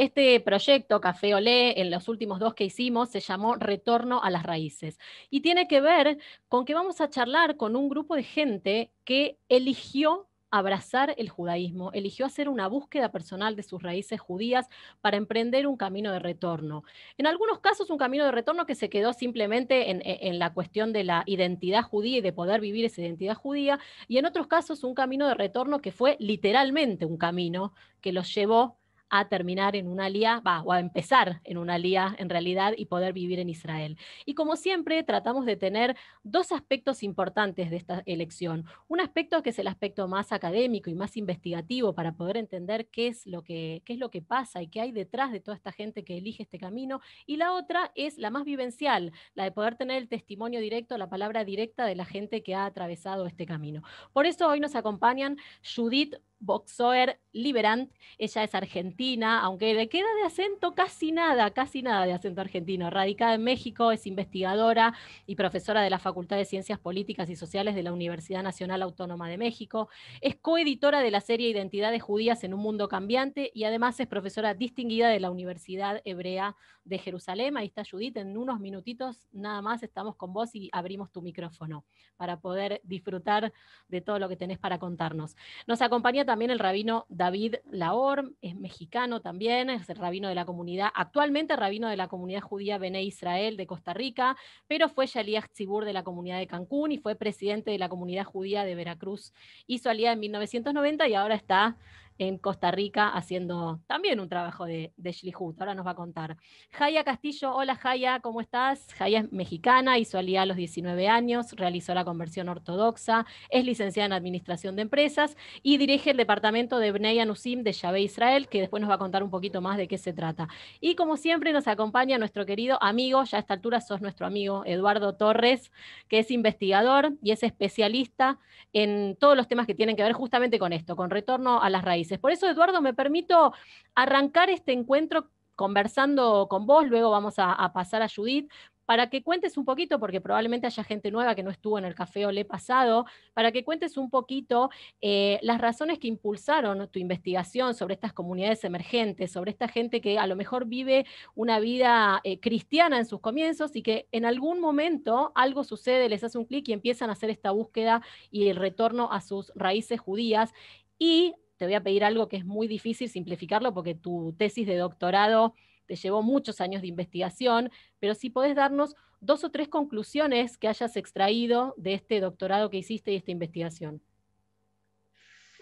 Este proyecto, Café Olé, en los últimos dos que hicimos, se llamó Retorno a las Raíces. Y tiene que ver con que vamos a charlar con un grupo de gente que eligió abrazar el judaísmo, eligió hacer una búsqueda personal de sus raíces judías para emprender un camino de retorno. En algunos casos un camino de retorno que se quedó simplemente en la cuestión de la identidad judía y de poder vivir esa identidad judía, y en otros casos un camino de retorno que fue literalmente un camino que los llevó a terminar en una alía, o a empezar en una alía en realidad y poder vivir en Israel. Y como siempre tratamos de tener dos aspectos importantes de esta elección. Un aspecto que es el aspecto más académico y más investigativo para poder entender qué es lo que pasa y qué hay detrás de toda esta gente que elige este camino. Y la otra es la más vivencial, la de poder tener el testimonio directo, la palabra directa de la gente que ha atravesado este camino. Por eso hoy nos acompañan Judith Boxoer Liberant. Ella es argentina, aunque le queda de acento casi nada de acento argentino. Radicada en México, es investigadora y profesora de la Facultad de Ciencias Políticas y Sociales de la Universidad Nacional Autónoma de México. Es coeditora de la serie Identidades Judías en un Mundo Cambiante y además es profesora distinguida de la Universidad Hebrea de Jerusalén. Ahí está Judith, en unos minutitos nada más estamos con vos y abrimos tu micrófono para poder disfrutar de todo lo que tenés para contarnos. Nos acompaña también el rabino David Laor, es mexicano también, es el rabino de la comunidad, actualmente rabino de la comunidad judía Bené Israel de Costa Rica, pero fue Shaliach Tzibur de la comunidad de Cancún y fue presidente de la comunidad judía de Veracruz. Hizo alía en 1990 y ahora está en Costa Rica haciendo también un trabajo de Shlihut. Ahora nos va a contar. Jaya Castillo, hola Jaya, ¿cómo estás? Jaya es mexicana, hizo alía a los 19 años, realizó la conversión ortodoxa, es licenciada en Administración de Empresas y dirige el departamento de Bnei Anusim de Shabé Israel, que después nos va a contar un poquito más de qué se trata. Y como siempre nos acompaña nuestro querido amigo, ya a esta altura sos nuestro amigo Eduardo Torres, que es investigador y es especialista en todos los temas que tienen que ver justamente con esto, con retorno a las raíces. Por eso, Eduardo, me permito arrancar este encuentro conversando con vos, luego vamos a pasar a Judith, para que cuentes un poquito, porque probablemente haya gente nueva que no estuvo en el Café Olé pasado, para que cuentes un poquito las razones que impulsaron tu investigación sobre estas comunidades emergentes, sobre esta gente que a lo mejor vive una vida cristiana en sus comienzos y que en algún momento algo sucede, les hace un clic y empiezan a hacer esta búsqueda y el retorno a sus raíces judías. Y te voy a pedir algo que es muy difícil simplificarlo porque tu tesis de doctorado te llevó muchos años de investigación, pero si podés darnos dos o tres conclusiones que hayas extraído de este doctorado que hiciste y esta investigación.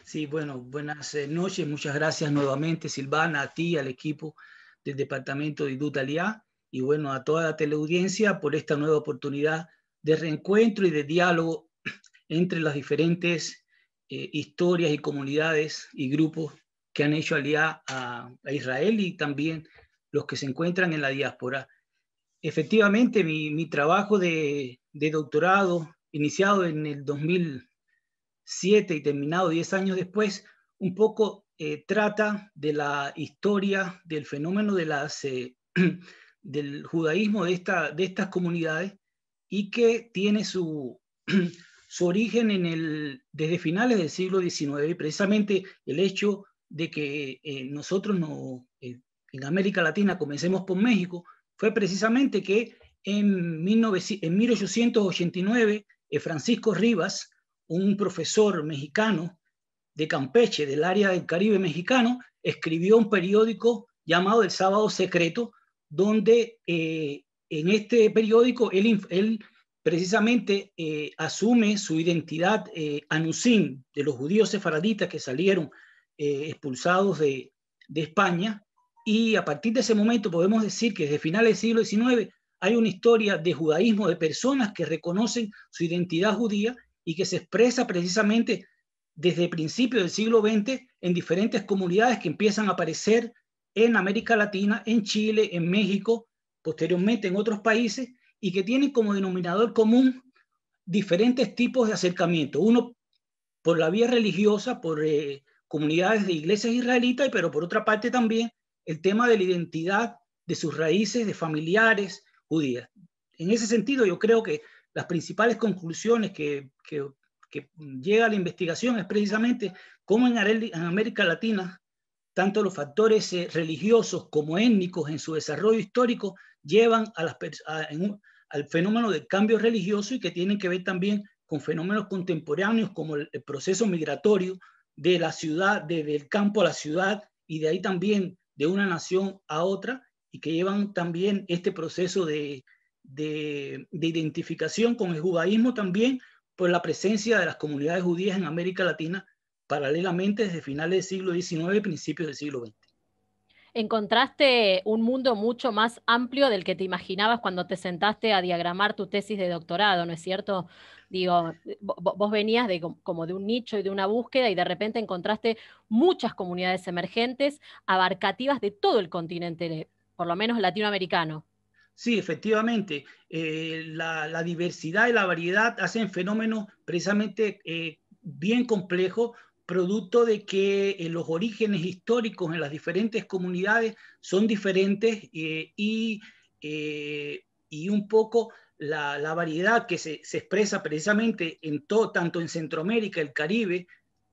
Sí, bueno, buenas noches. Muchas gracias nuevamente, Silvana, a ti, al equipo del Departamento de Idut-Aliyah y bueno, a toda la teleaudiencia por esta nueva oportunidad de reencuentro y de diálogo entre las diferentes historias y comunidades y grupos que han hecho Aliyah a Israel y también los que se encuentran en la diáspora. Efectivamente, mi trabajo de doctorado, iniciado en el 2007 y terminado 10 años después, un poco trata de la historia del fenómeno del judaísmo de estas comunidades y que tiene su origen desde finales del siglo XIX, precisamente el hecho de que nosotros en América Latina, comencemos por México, fue precisamente que en 1889 Francisco Rivas, un profesor mexicano de Campeche, del área del Caribe mexicano, escribió un periódico llamado El Sábado Secreto, donde en este periódico él precisamente asume su identidad anusim de los judíos sefaraditas que salieron expulsados de España, y a partir de ese momento podemos decir que desde finales del siglo XIX hay una historia de judaísmo, de personas que reconocen su identidad judía y que se expresa precisamente desde el principio del siglo XX en diferentes comunidades que empiezan a aparecer en América Latina, en Chile, en México, posteriormente en otros países, y que tienen como denominador común diferentes tipos de acercamiento. Uno por la vía religiosa, por comunidades de iglesias israelitas, pero por otra parte también el tema de la identidad de sus raíces, de familiares judías. En ese sentido, yo creo que las principales conclusiones que llega a la investigación es precisamente cómo en América Latina tanto los factores religiosos como étnicos en su desarrollo histórico llevan al fenómeno del cambio religioso y que tienen que ver también con fenómenos contemporáneos como el proceso migratorio de la ciudad, desde el campo a la ciudad y de ahí también de una nación a otra, y que llevan también este proceso de identificación con el judaísmo también por la presencia de las comunidades judías en América Latina paralelamente desde finales del siglo XIX y principios del siglo XX. Encontraste un mundo mucho más amplio del que te imaginabas cuando te sentaste a diagramar tu tesis de doctorado, ¿no es cierto? Digo, vos venías de como de un nicho y de una búsqueda y de repente encontraste muchas comunidades emergentes abarcativas de todo el continente, por lo menos latinoamericano. Sí, efectivamente, la diversidad y la variedad hacen fenómenos precisamente bien complejos, producto de que los orígenes históricos en las diferentes comunidades son diferentes y un poco la variedad que se expresa precisamente en todo, tanto en Centroamérica, el Caribe,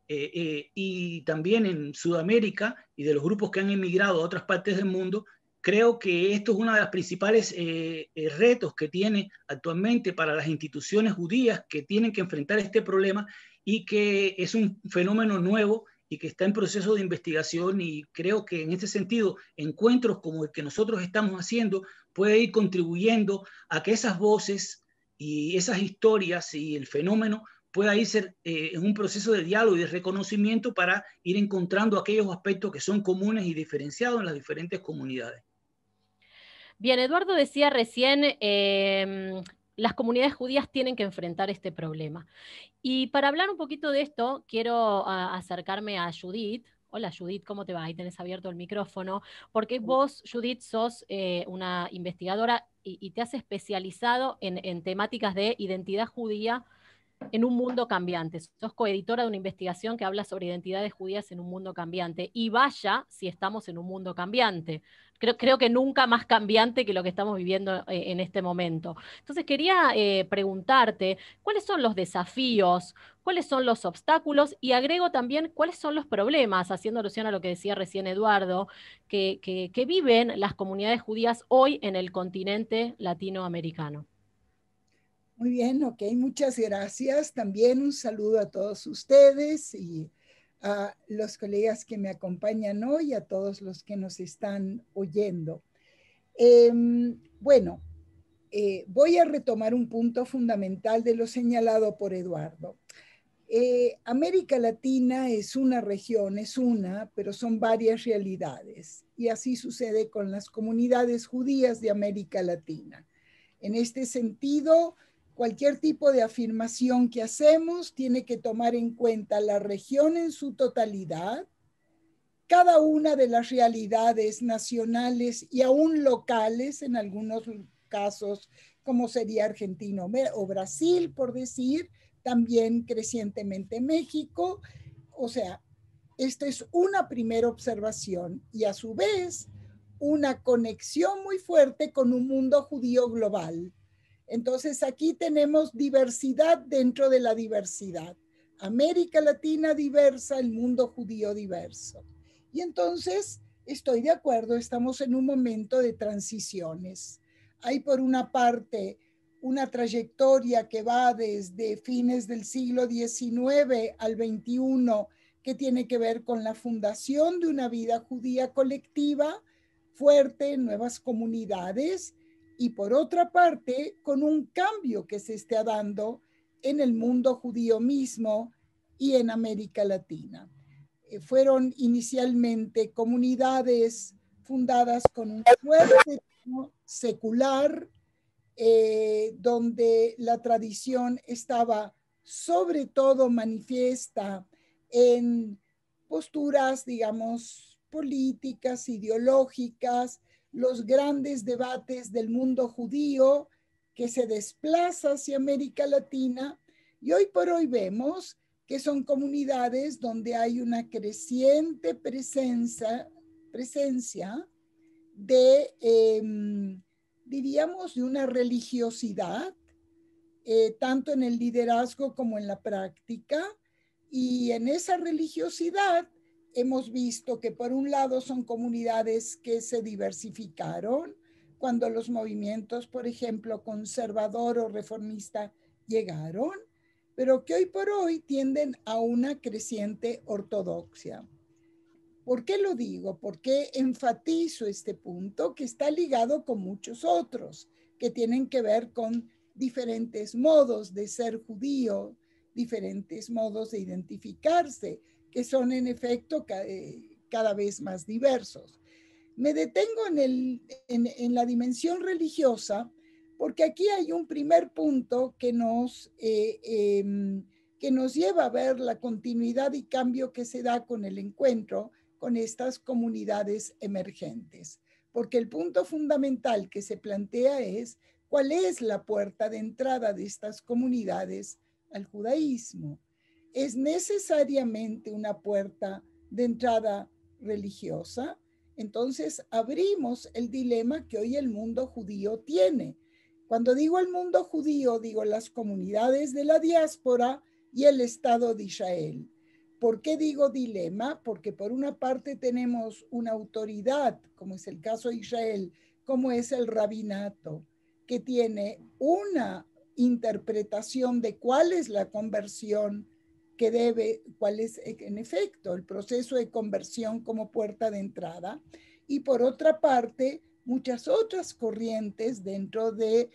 y también en Sudamérica y de los grupos que han emigrado a otras partes del mundo. Creo que esto es uno de los principales retos que tiene actualmente para las instituciones judías que tienen que enfrentar este problema y que es un fenómeno nuevo y que está en proceso de investigación, y creo que en este sentido encuentros como el que nosotros estamos haciendo puede ir contribuyendo a que esas voces y esas historias y el fenómeno pueda irse en un proceso de diálogo y de reconocimiento para ir encontrando aquellos aspectos que son comunes y diferenciados en las diferentes comunidades. Bien, Eduardo decía recién, las comunidades judías tienen que enfrentar este problema. Y para hablar un poquito de esto, quiero acercarme a Judith. Hola Judith, ¿cómo te va? Ahí tenés abierto el micrófono, porque vos, Judith, sos una investigadora y te has especializado en temáticas de identidad judía en un mundo cambiante. Sos coeditora de una investigación que habla sobre identidades judías en un mundo cambiante. Y vaya si estamos en un mundo cambiante. Creo que nunca más cambiante que lo que estamos viviendo en este momento. Entonces quería preguntarte, ¿cuáles son los desafíos? ¿Cuáles son los obstáculos? Y agrego también, ¿cuáles son los problemas? Haciendo alusión a lo que decía recién Eduardo, que viven las comunidades judías hoy en el continente latinoamericano. Muy bien, ok, muchas gracias. También un saludo a todos ustedes y a los colegas que me acompañan hoy, a todos los que nos están oyendo. Bueno, voy a retomar un punto fundamental de lo señalado por Eduardo. América Latina es una región, pero son varias realidades. Y así sucede con las comunidades judías de América Latina. En este sentido, cualquier tipo de afirmación que hacemos tiene que tomar en cuenta la región en su totalidad, cada una de las realidades nacionales y aún locales, en algunos casos, como sería Argentina o Brasil, por decir, también crecientemente México. O sea, esta es una primera observación y a su vez una conexión muy fuerte con un mundo judío global. Entonces aquí tenemos diversidad dentro de la diversidad. América Latina diversa, el mundo judío diverso. Y entonces estoy de acuerdo, estamos en un momento de transiciones. Hay por una parte una trayectoria que va desde fines del siglo XIX al XXI, que tiene que ver con la fundación de una vida judía colectiva fuerte en nuevas comunidades, y por otra parte con un cambio que se está dando en el mundo judío mismo y en América Latina. Fueron inicialmente comunidades fundadas con un fuerte secular, donde la tradición estaba sobre todo manifiesta en posturas, digamos, políticas, ideológicas, los grandes debates del mundo judío que se desplaza hacia América Latina, y hoy por hoy vemos que son comunidades donde hay una creciente presencia de, diríamos, de una religiosidad, tanto en el liderazgo como en la práctica, y en esa religiosidad hemos visto que por un lado son comunidades que se diversificaron cuando los movimientos, por ejemplo, conservador o reformista llegaron, pero que hoy por hoy tienden a una creciente ortodoxia. ¿Por qué lo digo? ¿Por qué enfatizo este punto que está ligado con muchos otros que tienen que ver con diferentes modos de ser judío, diferentes modos de identificarse, que son en efecto cada vez más diversos? Me detengo en la dimensión religiosa porque aquí hay un primer punto que nos lleva a ver la continuidad y cambio que se da con el encuentro con estas comunidades emergentes. Porque el punto fundamental que se plantea es cuál es la puerta de entrada de estas comunidades al judaísmo. ¿Es necesariamente una puerta de entrada religiosa? Entonces abrimos el dilema que hoy el mundo judío tiene. Cuando digo el mundo judío, digo las comunidades de la diáspora y el Estado de Israel. ¿Por qué digo dilema? Porque por una parte tenemos una autoridad, como es el caso de Israel, como es el rabinato, que tiene una interpretación de cuál es la conversión que debe, cuál es en efecto el proceso de conversión como puerta de entrada, y por otra parte muchas otras corrientes dentro del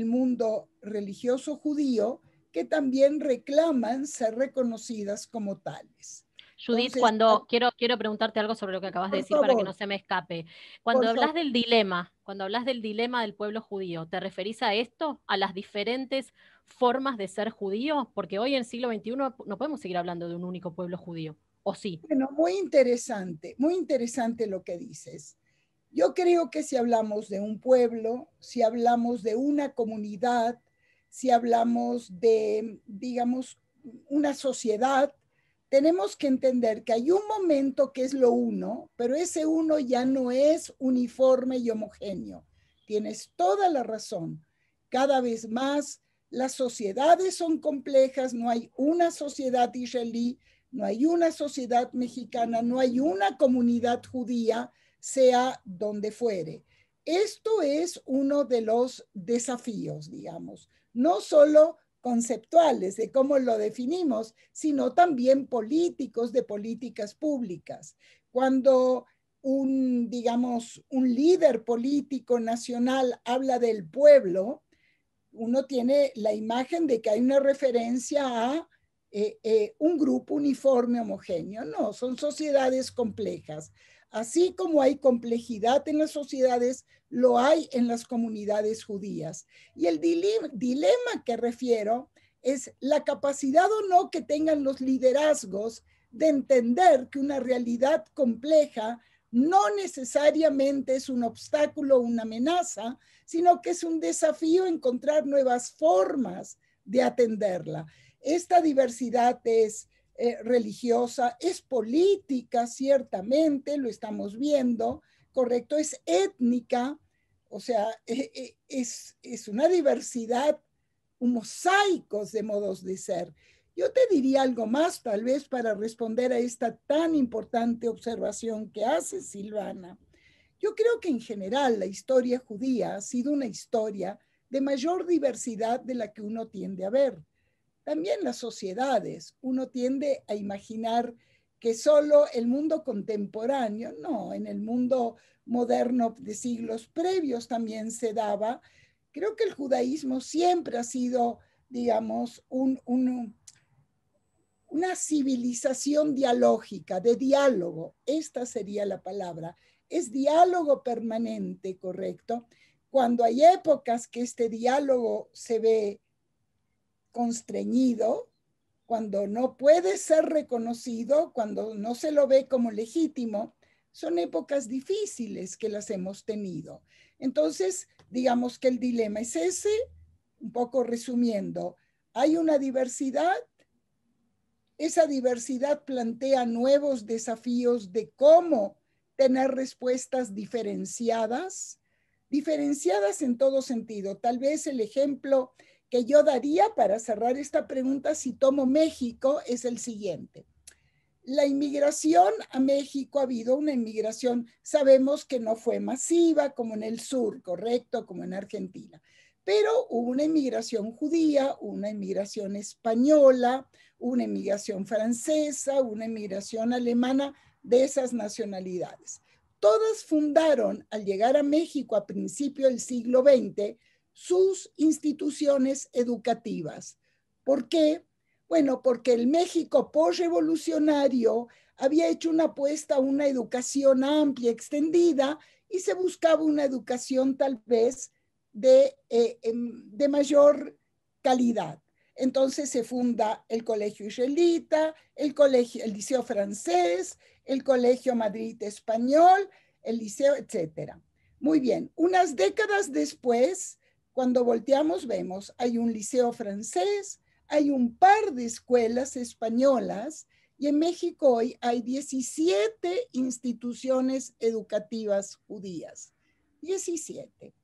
mundo religioso judío que también reclaman ser reconocidas como tales. Judith, Entonces, quiero preguntarte algo sobre lo que acabas de por decir para que favor, no se me escape. por Cuando hablas favor. del dilema, cuando hablas del dilema del pueblo judío, ¿te referís a esto? ¿A las diferentes formas de ser judío? Porque hoy en el siglo XXI no podemos seguir hablando de un único pueblo judío, ¿o sí? Bueno, muy interesante lo que dices. Yo creo que si hablamos de un pueblo, si hablamos de una comunidad, si hablamos de, digamos, una sociedad, tenemos que entender que hay un momento que es lo uno, pero ese uno ya no es uniforme y homogéneo. Tienes toda la razón. Cada vez más las sociedades son complejas, no hay una sociedad israelí, no hay una sociedad mexicana, no hay una comunidad judía, sea donde fuere. Esto es uno de los desafíos, digamos, no solo conceptuales de cómo lo definimos, sino también políticos, de políticas públicas. Cuando digamos, un líder político nacional habla del pueblo, uno tiene la imagen de que hay una referencia a un grupo uniforme homogéneo. No, son sociedades complejas. Así como hay complejidad en las sociedades, lo hay en las comunidades judías. Y el dilema que refiero es la capacidad o no que tengan los liderazgos de entender que una realidad compleja no necesariamente es un obstáculo o una amenaza, sino que es un desafío encontrar nuevas formas de atenderla. Esta diversidad es religiosa, es política, ciertamente, lo estamos viendo, correcto, es étnica, o sea, es una diversidad, un mosaico de modos de ser. Yo te diría algo más, tal vez, para responder a esta tan importante observación que hace Silvana. Yo creo que en general la historia judía ha sido una historia de mayor diversidad de la que uno tiende a ver. También las sociedades, uno tiende a imaginar que solo el mundo contemporáneo, no, en el mundo moderno de siglos previos también se daba. Creo que el judaísmo siempre ha sido, digamos, una civilización dialógica, de diálogo, esta sería la palabra, es diálogo permanente, ¿correcto? Cuando hay épocas que este diálogo se ve constreñido, cuando no puede ser reconocido, cuando no se lo ve como legítimo, son épocas difíciles que las hemos tenido. Entonces, digamos que el dilema es ese, un poco resumiendo, hay una diversidad. Esa diversidad plantea nuevos desafíos de cómo tener respuestas diferenciadas en todo sentido. Tal vez el ejemplo que yo daría para cerrar esta pregunta, si tomo México, es el siguiente. La inmigración a México, ha habido una inmigración, sabemos que no fue masiva como en el sur, correcto, como en Argentina, pero hubo una inmigración judía, una inmigración española, una inmigración francesa, una inmigración alemana, de esas nacionalidades. Todas fundaron, al llegar a México a principios del siglo XX, sus instituciones educativas. ¿Por qué? Bueno, porque el México postrevolucionario había hecho una apuesta a una educación amplia, extendida, y se buscaba una educación tal vez de mayor calidad. Entonces se funda el Colegio Israelita, el Liceo Francés, el Colegio Madrid Español, el Liceo, etcétera. Muy bien, unas décadas después, cuando volteamos, vemos, hay un liceo francés, hay un par de escuelas españolas, y en México hoy hay 17 instituciones educativas judías. 17.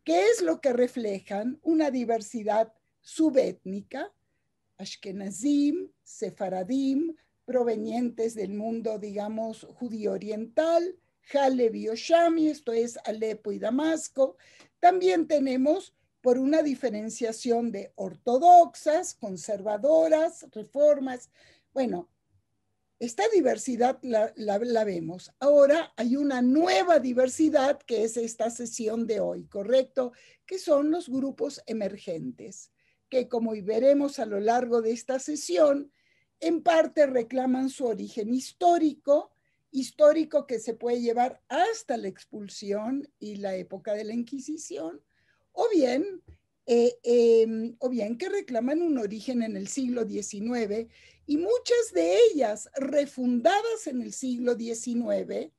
¿Qué es lo que reflejan? Una diversidad subétnica, ashkenazim, sefaradim, provenientes del mundo, digamos, judío oriental, Haleb y Oshami, esto es Alepo y Damasco. También tenemos por una diferenciación de ortodoxas, conservadoras, reformas. Bueno, esta diversidad la vemos. Ahora hay una nueva diversidad que es esta sesión de hoy, ¿correcto? Que son los grupos emergentes, que como veremos a lo largo de esta sesión, en parte reclaman su origen histórico que se puede llevar hasta la expulsión y la época de la Inquisición, o bien que reclaman un origen en el siglo XIX, y muchas de ellas refundadas en el siglo XIX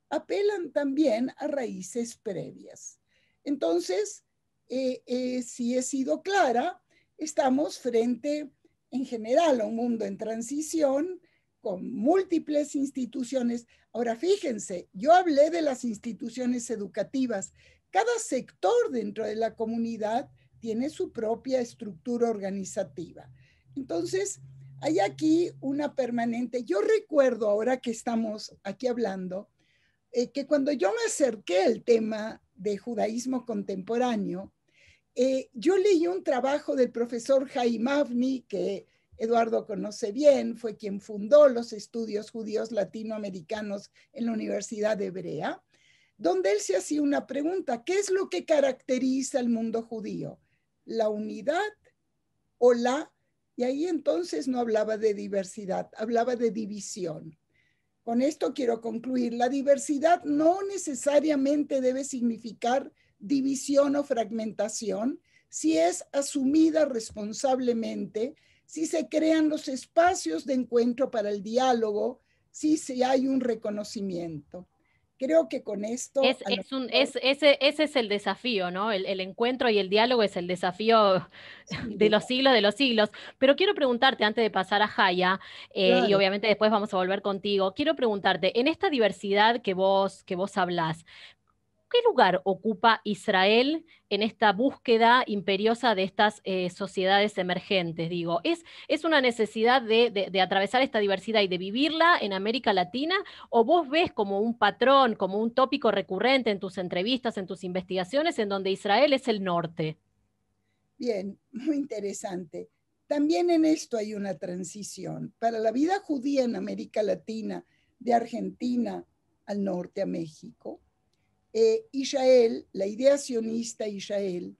apelan también a raíces previas. Entonces, si he sido clara, estamos frente en general a un mundo en transición con múltiples instituciones. Ahora fíjense, yo hablé de las instituciones educativas. Cada sector dentro de la comunidad tiene su propia estructura organizativa. Entonces, hay aquí una permanente. Yo recuerdo, ahora que estamos aquí hablando, que cuando yo me acerqué al tema de judaísmo contemporáneo, yo leí un trabajo del profesor Haim Avni, que Eduardo conoce bien, fue quien fundó los estudios judíos latinoamericanos en la Universidad Hebrea, donde él se hacía una pregunta: ¿qué es lo que caracteriza al mundo judío? ¿La unidad o la? Y ahí entonces no hablaba de diversidad, hablaba de división. Con esto quiero concluir. La diversidad no necesariamente debe significar división o fragmentación si es asumida responsablemente, si se crean los espacios de encuentro para el diálogo, si hay un reconocimiento. Creo que con esto... Ese es el desafío, ¿no? El encuentro y el diálogo es el desafío de los siglos. Pero quiero preguntarte, antes de pasar a Jaya, Claro. y obviamente después vamos a volver contigo, quiero preguntarte, en esta diversidad que vos hablás, ¿qué lugar ocupa Israel en esta búsqueda imperiosa de estas sociedades emergentes? Digo, ¿es una necesidad de atravesar esta diversidad y de vivirla en América Latina? ¿O vos ves como un patrón, como un tópico recurrente en tus entrevistas, en tus investigaciones, en donde Israel es el norte? Bien, muy interesante. También en esto hay una transición. Para la vida judía en América Latina, de Argentina al norte a México, Israel, la idea sionista Israel,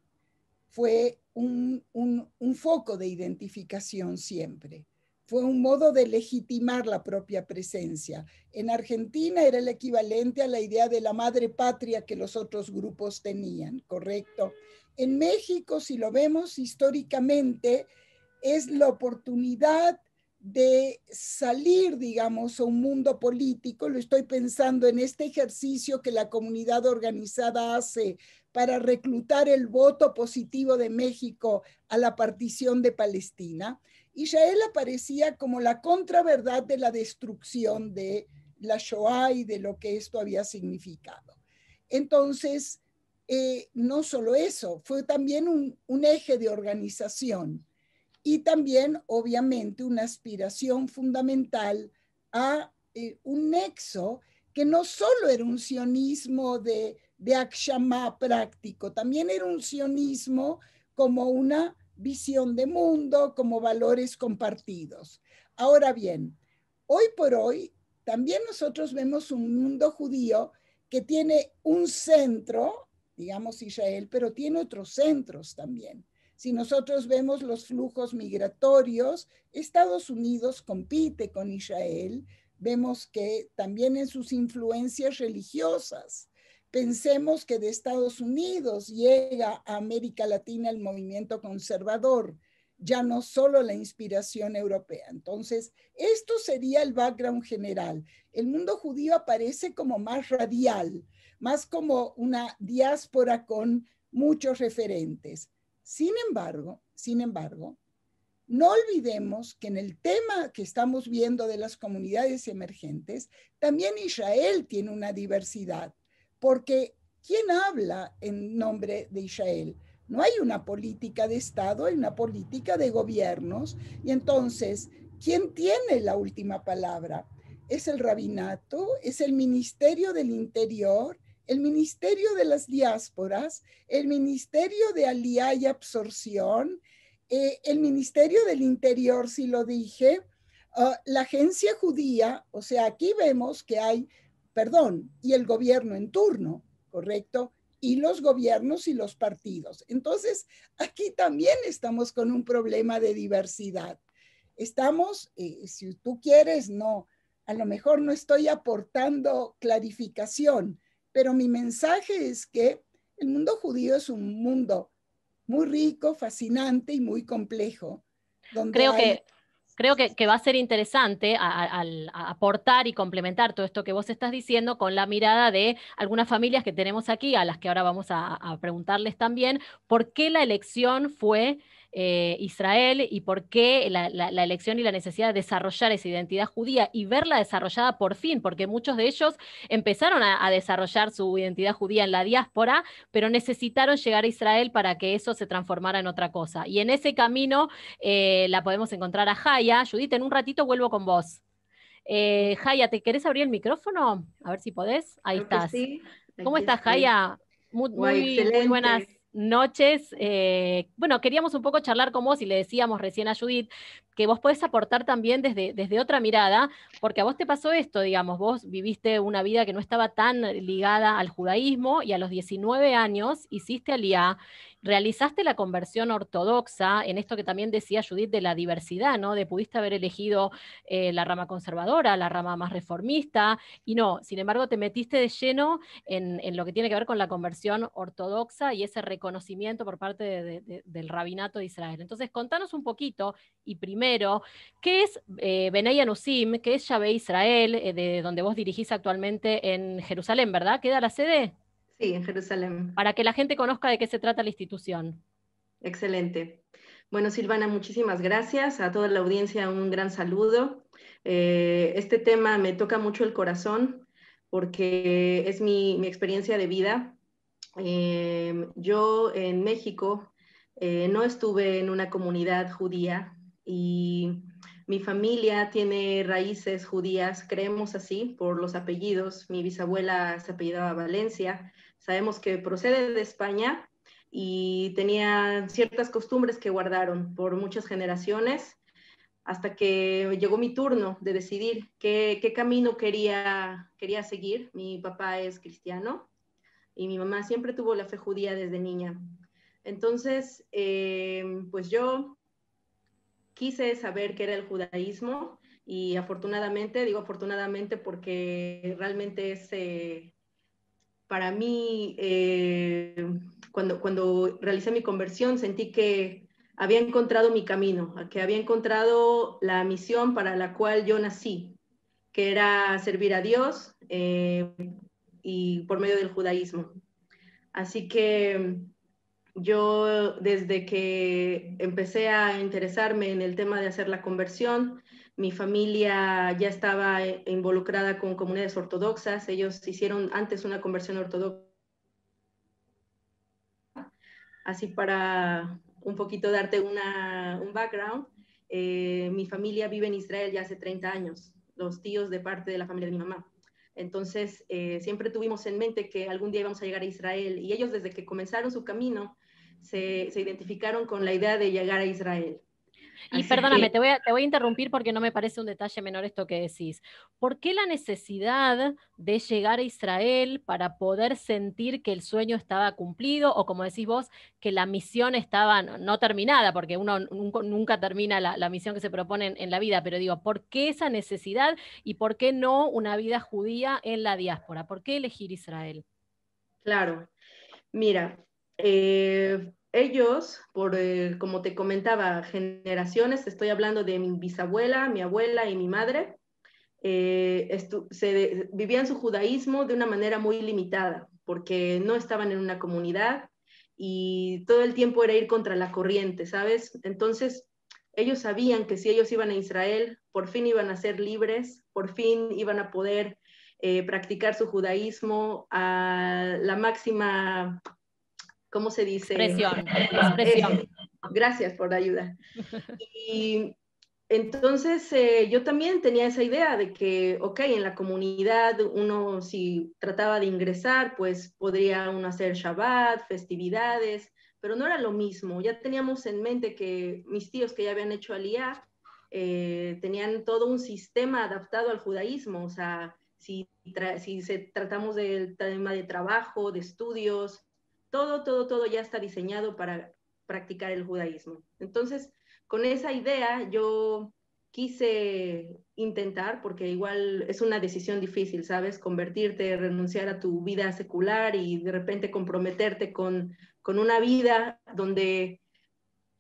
fue un foco de identificación siempre. Fue un modo de legitimar la propia presencia. En Argentina era el equivalente a la idea de la madre patria que los otros grupos tenían, ¿correcto? En México, si lo vemos históricamente, es la oportunidad de salir, digamos, a un mundo político. Lo estoy pensando en este ejercicio que la comunidad organizada hace para reclutar el voto positivo de México a la partición de Palestina. Israel aparecía como la contraverdad de la destrucción de la Shoah y de lo que esto había significado. Entonces, no solo eso, fue también un eje de organización. Y también, obviamente, una aspiración fundamental a un nexo que no solo era un sionismo de Akshama práctico, también era un sionismo como una visión de mundo, como valores compartidos. Ahora bien, hoy por hoy, también nosotros vemos un mundo judío que tiene un centro, digamos Israel, pero tiene otros centros también. Si nosotros vemos los flujos migratorios, Estados Unidos compite con Israel, vemos que también en sus influencias religiosas, pensemos que de Estados Unidos llega a América Latina el movimiento conservador, ya no solo la inspiración europea. Entonces, esto sería el background general. El mundo judío aparece como más radial, más como una diáspora con muchos referentes. Sin embargo, no olvidemos que en el tema que estamos viendo de las comunidades emergentes, también Israel tiene una diversidad, porque ¿quién habla en nombre de Israel? No hay una política de Estado, hay una política de gobiernos, y entonces, ¿quién tiene la última palabra? ¿Es el rabinato? ¿Es el Ministerio del Interior? ¿El Ministerio de las Diásporas? ¿El Ministerio de Aliyá y Absorción? El Ministerio del Interior, si lo dije, la agencia judía, o sea, aquí vemos que hay, perdón, y el gobierno en turno, ¿correcto? Y los gobiernos y los partidos. Entonces, aquí también estamos con un problema de diversidad. Estamos, si tú quieres, no, a lo mejor no estoy aportando clarificación, pero mi mensaje es que el mundo judío es un mundo muy rico, fascinante y muy complejo, donde Creo hay... que, creo que va a ser interesante a aportar y complementar todo esto que vos estás diciendo con la mirada de algunas familias que tenemos aquí, a las que ahora vamos a preguntarles también, por qué la elección fue Israel y por qué la elección y la necesidad de desarrollar esa identidad judía y verla desarrollada por fin, porque muchos de ellos empezaron a desarrollar su identidad judía en la diáspora, pero necesitaron llegar a Israel para que eso se transformara en otra cosa. Y en ese camino la podemos encontrar a Jaya. Judith, en un ratito vuelvo con vos. Jaya, ¿te querés abrir el micrófono? A ver si podés. Ahí Creo que estás. sí, ¿Cómo aquí estás, estoy. Jaya? Muy, Guay, muy buenas excelente. noches. Bueno, queríamos un poco charlar con vos y le decíamos recién a Judith que vos podés aportar también desde otra mirada, porque a vos te pasó esto, digamos, vos viviste una vida que no estaba tan ligada al judaísmo y a los 19 años hiciste aliyá, realizaste la conversión ortodoxa en esto que también decía Judith de la diversidad, ¿no? De pudiste haber elegido la rama conservadora, la rama más reformista, y no, sin embargo te metiste de lleno en lo que tiene que ver con la conversión ortodoxa y ese reconocimiento por parte del rabinato de Israel. Entonces, contanos un poquito, y primero, ¿qué es Benei Anusim? ¿Qué es Yahvé Israel, de donde vos dirigís actualmente en Jerusalén, ¿verdad? ¿Queda la sede? Sí, en Jerusalén. Para que la gente conozca de qué se trata la institución. Excelente. Bueno, Silvana, muchísimas gracias. A toda la audiencia un gran saludo. Este tema me toca mucho el corazón porque es mi experiencia de vida. Yo en México no estuve en una comunidad judía y mi familia tiene raíces judías, creemos así, por los apellidos. Mi bisabuela se apellidaba Valencia. Sabemos que procede de España y tenía ciertas costumbres que guardaron por muchas generaciones hasta que llegó mi turno de decidir qué camino quería seguir. Mi papá es cristiano y mi mamá siempre tuvo la fe judía desde niña. Entonces, pues yo quise saber qué era el judaísmo y afortunadamente, digo afortunadamente porque realmente es para mí, cuando realicé mi conversión, sentí que había encontrado mi camino, que había encontrado la misión para la cual yo nací, que era servir a Dios y por medio del judaísmo. Así que yo desde que empecé a interesarme en el tema de hacer la conversión, mi familia ya estaba involucrada con comunidades ortodoxas, ellos hicieron antes una conversión ortodoxa, así para un poquito darte un background, mi familia vive en Israel ya hace 30 años, los tíos de parte de la familia de mi mamá. Entonces, siempre tuvimos en mente que algún día íbamos a llegar a Israel, y ellos desde que comenzaron su camino se identificaron con la idea de llegar a Israel. Y Así perdóname, que, te voy a interrumpir porque no me parece un detalle menor esto que decís. ¿Por qué la necesidad de llegar a Israel para poder sentir que el sueño estaba cumplido o, como decís vos, que la misión estaba no terminada? Porque uno nunca termina la misión que se propone en la vida, pero digo, ¿por qué esa necesidad y por qué no una vida judía en la diáspora? ¿Por qué elegir Israel? claro, mira, ellos, como te comentaba, generaciones, estoy hablando de mi bisabuela, mi abuela y mi madre, vivían su judaísmo de una manera muy limitada, porque no estaban en una comunidad y todo el tiempo era ir contra la corriente, ¿sabes? Entonces, ellos sabían que si ellos iban a Israel, por fin iban a ser libres, por fin iban a poder practicar su judaísmo a la máxima, ¿cómo se dice? Expresión. Gracias por la ayuda. Y entonces yo también tenía esa idea de que, ok, en la comunidad uno si trataba de ingresar, pues podría uno hacer Shabbat, festividades, pero no era lo mismo. Ya teníamos en mente que mis tíos que ya habían hecho Aliyá tenían todo un sistema adaptado al judaísmo, o sea, si tratamos del tema de trabajo, de estudios, todo ya está diseñado para practicar el judaísmo. Entonces, con esa idea yo quise intentar, porque igual es una decisión difícil, ¿sabes? Convertirte, renunciar a tu vida secular y de repente comprometerte con una vida donde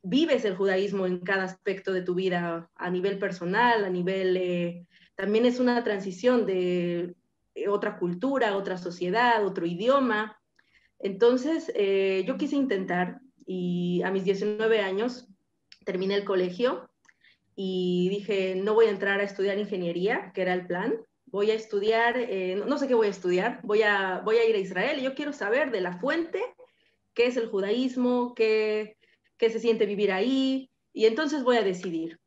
vives el judaísmo en cada aspecto de tu vida, a nivel personal, a nivel... también es una transición de otra cultura, otra sociedad, otro idioma. Entonces, yo quise intentar y a mis 19 años terminé el colegio y dije, no voy a entrar a estudiar ingeniería, que era el plan, voy a estudiar, no sé qué voy a estudiar, voy a ir a Israel y yo quiero saber de la fuente, qué es el judaísmo, qué se siente vivir ahí, y entonces voy a decidir.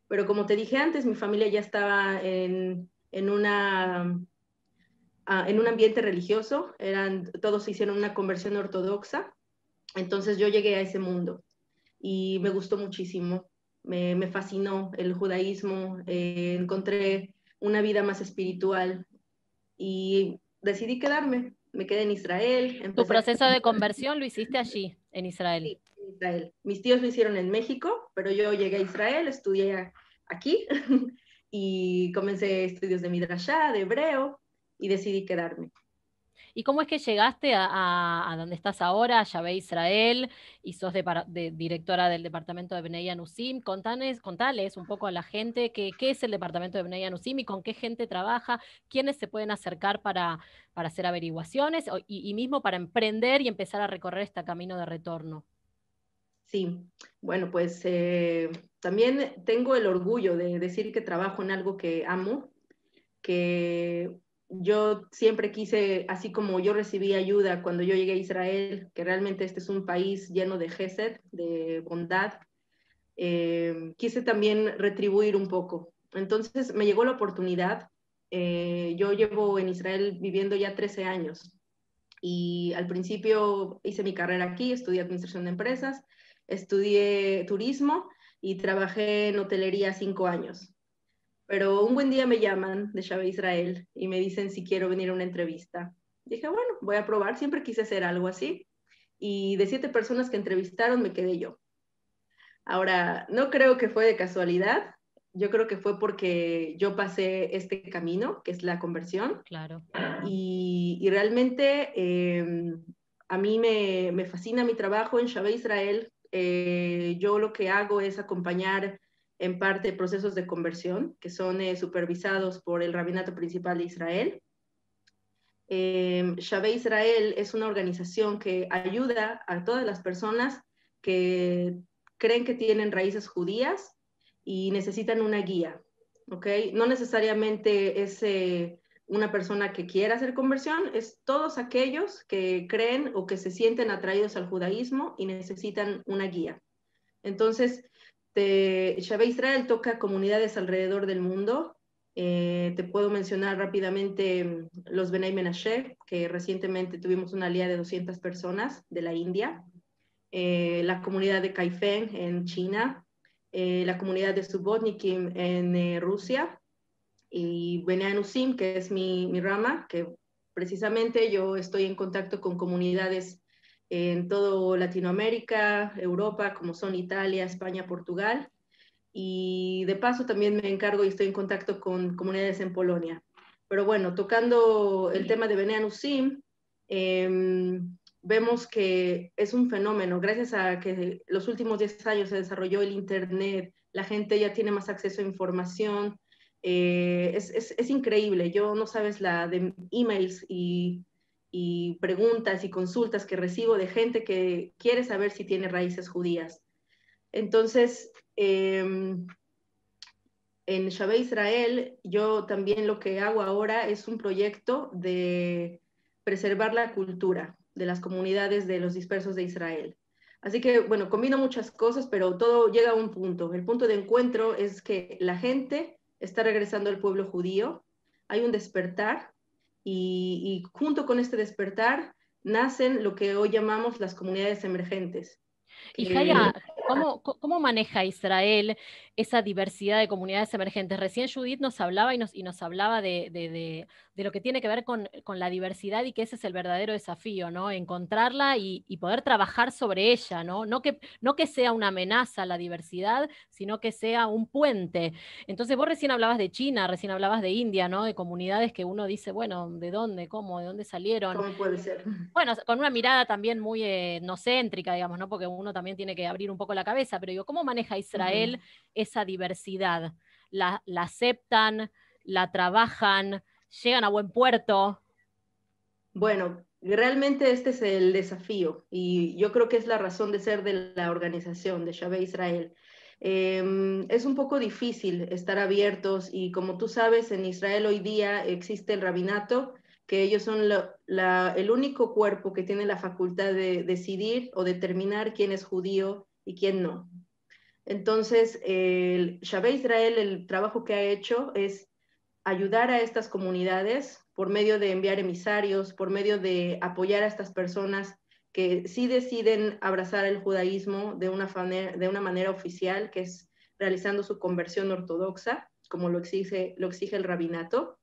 Pero como te dije antes, mi familia ya estaba en un ambiente religioso, todos hicieron una conversión ortodoxa, entonces yo llegué a ese mundo y me gustó muchísimo, me fascinó el judaísmo, encontré una vida más espiritual y decidí quedarme. Me quedé en Israel. ¿Tu Empecé proceso de conversión lo hiciste allí, en Israel? sí, en Israel. Mis tíos lo hicieron en México, pero yo llegué a Israel, estudié aquí y comencé estudios de Midrashá, de hebreo, y decidí quedarme. ¿Y cómo es que llegaste a donde estás ahora, a Yahvé Israel, y sos directora del departamento de Bnei Anusim? Contales un poco a la gente qué es el departamento de Bnei Anusim y con qué gente trabaja, quiénes se pueden acercar para hacer averiguaciones y mismo para emprender y empezar a recorrer este camino de retorno. Sí, bueno, pues también tengo el orgullo de decir que trabajo en algo que amo, que yo siempre quise, así como yo recibí ayuda cuando yo llegué a Israel, que realmente este es un país lleno de gesed, de bondad, quise también retribuir un poco. Entonces me llegó la oportunidad. Yo llevo en Israel viviendo ya 13 años y al principio hice mi carrera aquí, estudié administración de empresas, estudié turismo y trabajé en hotelería 5 años. Pero un buen día me llaman de Shabbat Israel y me dicen si quiero venir a una entrevista. Dije, bueno, voy a probar, siempre quise hacer algo así. Y de 7 personas que entrevistaron me quedé yo. Ahora, no creo que fue de casualidad, yo creo que fue porque yo pasé este camino, que es la conversión. Claro. Y realmente a mí me fascina mi trabajo en Shabbat Israel. Yo lo que hago es acompañar en parte procesos de conversión que son supervisados por el Rabinato Principal de Israel. Shabbat Israel es una organización que ayuda a todas las personas que creen que tienen raíces judías y necesitan una guía, ¿ok? No necesariamente es una persona que quiera hacer conversión, es todos aquellos que creen o que se sienten atraídos al judaísmo y necesitan una guía. Entonces, Shabbat Israel toca comunidades alrededor del mundo. Te puedo mencionar rápidamente los Bnei Menashe, que recientemente tuvimos una alía de 200 personas de la India, la comunidad de Kaifeng en China, la comunidad de Subotnikim en Rusia, y Bnei Anusim, que es mi rama, que precisamente yo estoy en contacto con comunidades en toda Latinoamérica, Europa, como son Italia, España, Portugal, y de paso también me encargo y estoy en contacto con comunidades en Polonia. Pero bueno, tocando el tema de Bnei Anusim, vemos que es un fenómeno. Gracias a que los últimos 10 años se desarrolló el Internet, la gente ya tiene más acceso a información. Es increíble. Yo no sabes la de emails y preguntas y consultas que recibo de gente que quiere saber si tiene raíces judías. Entonces, en Shabbat Israel, yo también lo que hago ahora es un proyecto de preservar la cultura de las comunidades de los dispersos de Israel. Así que, bueno, combino muchas cosas, pero todo llega a un punto. El punto de encuentro es que la gente está regresando al pueblo judío, hay un despertar, y junto con este despertar nacen lo que hoy llamamos las comunidades emergentes. Y Jaya, ¿cómo maneja Israel esa diversidad de comunidades emergentes? Recién Judith nos hablaba y nos hablaba de lo que tiene que ver con la diversidad y que ese es el verdadero desafío, ¿no? Encontrarla y poder trabajar sobre ella, ¿no? No que sea una amenaza a la diversidad, sino que sea un puente. Entonces vos recién hablabas de China, recién hablabas de India, ¿no? De comunidades que uno dice, bueno, ¿de dónde? ¿Cómo? ¿De dónde salieron? ¿Cómo puede ser? Bueno, con una mirada también muy no céntrica, digamos, ¿no? Porque uno también tiene que abrir un poco la cabeza, pero digo, ¿cómo maneja Israel esa diversidad? ¿La aceptan? ¿La trabajan? ¿Llegan a buen puerto? Bueno, realmente este es el desafío y yo creo que es la razón de ser de la organización de Shabbat Israel. Es un poco difícil estar abiertos y como tú sabes, en Israel hoy día existe el rabinato, que ellos son el único cuerpo que tiene la facultad de decidir o determinar quién es judío y quién no. Entonces, el Shabbat Israel, el trabajo que ha hecho es ayudar a estas comunidades por medio de enviar emisarios, por medio de apoyar a estas personas que sí deciden abrazar el judaísmo de una manera oficial, que es realizando su conversión ortodoxa, como lo exige el rabinato.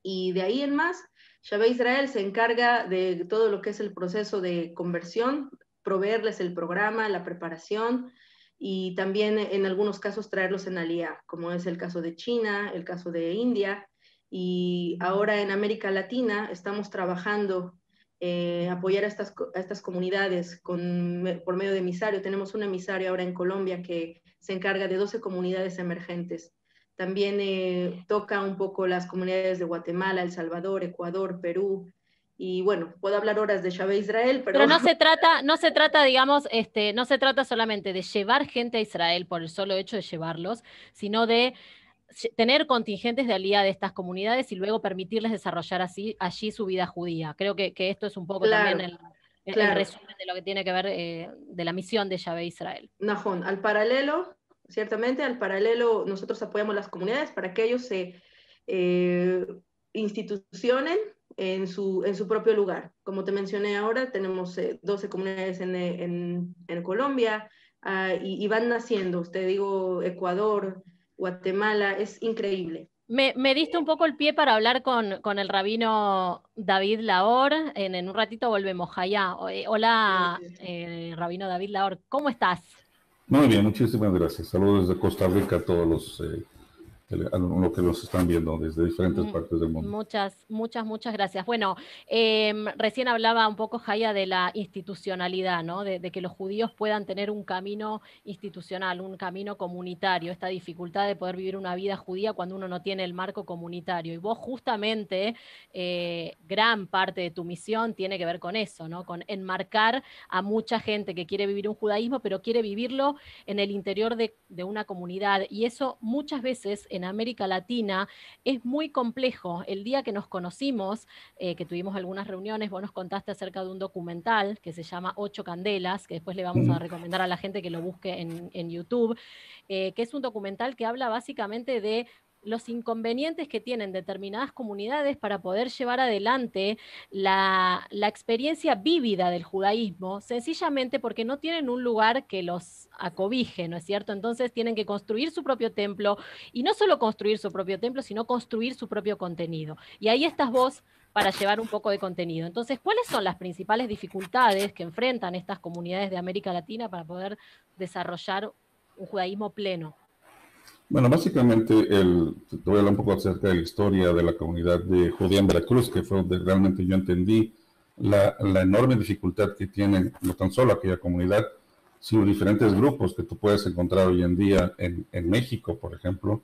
Y de ahí en más, Shabbat Israel se encarga de todo lo que es el proceso de conversión, proveerles el programa, la preparación, y también en algunos casos traerlos en aliyá, como es el caso de China, el caso de India, y ahora en América Latina estamos trabajando apoyar a estas comunidades por medio de emisario. Tenemos un emisario ahora en Colombia que se encarga de 12 comunidades emergentes. También toca un poco las comunidades de Guatemala, El Salvador, Ecuador, Perú. Y bueno, puedo hablar horas de Shabbat Israel, Pero no se trata, digamos, no se trata solamente de llevar gente a Israel por el solo hecho de llevarlos, sino de tener contingentes de alía de estas comunidades y luego permitirles desarrollar allí su vida judía. Creo que esto es un poco claro, también el claro. resumen de lo que tiene que ver de la misión de Shabbat Israel. Najón, al paralelo, ciertamente, al paralelo nosotros apoyamos las comunidades para que ellos se institucionen en su propio lugar. Como te mencioné ahora, tenemos 12 comunidades en Colombia y van naciendo, te digo, Ecuador, Guatemala, es increíble. Me diste un poco el pie para hablar con el rabino David Laor. En un ratito volvemos. Jaya. Hola, rabino David Laor. ¿Cómo estás? Muy bien, muchísimas gracias. Saludos desde Costa Rica a todos los que nos están viendo desde diferentes partes del mundo. Muchas gracias. Bueno, recién hablaba un poco, Jaya, de la institucionalidad, ¿no? De que los judíos puedan tener un camino institucional, un camino comunitario, esta dificultad de poder vivir una vida judía cuando uno no tiene el marco comunitario. Y vos justamente, gran parte de tu misión tiene que ver con eso, ¿no? Con enmarcar a mucha gente que quiere vivir un judaísmo, pero quiere vivirlo en el interior de una comunidad. Y eso muchas veces en América Latina es muy complejo. El día que nos conocimos, que tuvimos algunas reuniones, vos nos contaste acerca de un documental que se llama 8 Candelas, que después le vamos a recomendar a la gente que lo busque en YouTube, que es un documental que habla básicamente de los inconvenientes que tienen determinadas comunidades para poder llevar adelante la experiencia vívida del judaísmo, sencillamente porque no tienen un lugar que los acobije, ¿no es cierto? Entonces tienen que construir su propio templo, y no solo construir su propio templo, sino construir su propio contenido. Y ahí estás vos para llevar un poco de contenido. Entonces, ¿cuáles son las principales dificultades que enfrentan estas comunidades de América Latina para poder desarrollar un judaísmo pleno? Bueno, básicamente, te voy a hablar un poco acerca de la historia de la comunidad de judía en Veracruz, que fue donde realmente yo entendí la enorme dificultad que tiene no tan solo aquella comunidad, sino diferentes grupos que tú puedes encontrar hoy en día en México, por ejemplo.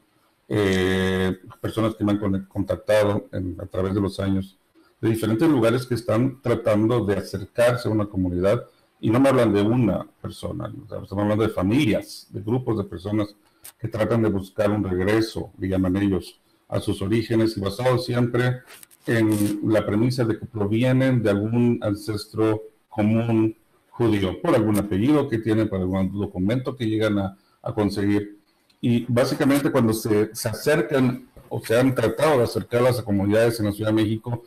Personas que me han contactado a través de los años de diferentes lugares que están tratando de acercarse a una comunidad, y no me hablan de una persona, estamos hablando de familias, de grupos de personas que tratan de buscar un regreso, le llaman ellos, a sus orígenes, y basado siempre en la premisa de que provienen de algún ancestro común judío, por algún apellido que tienen, por algún documento que llegan a conseguir. Y básicamente cuando se acercan o se han tratado de acercar a las comunidades en la Ciudad de México,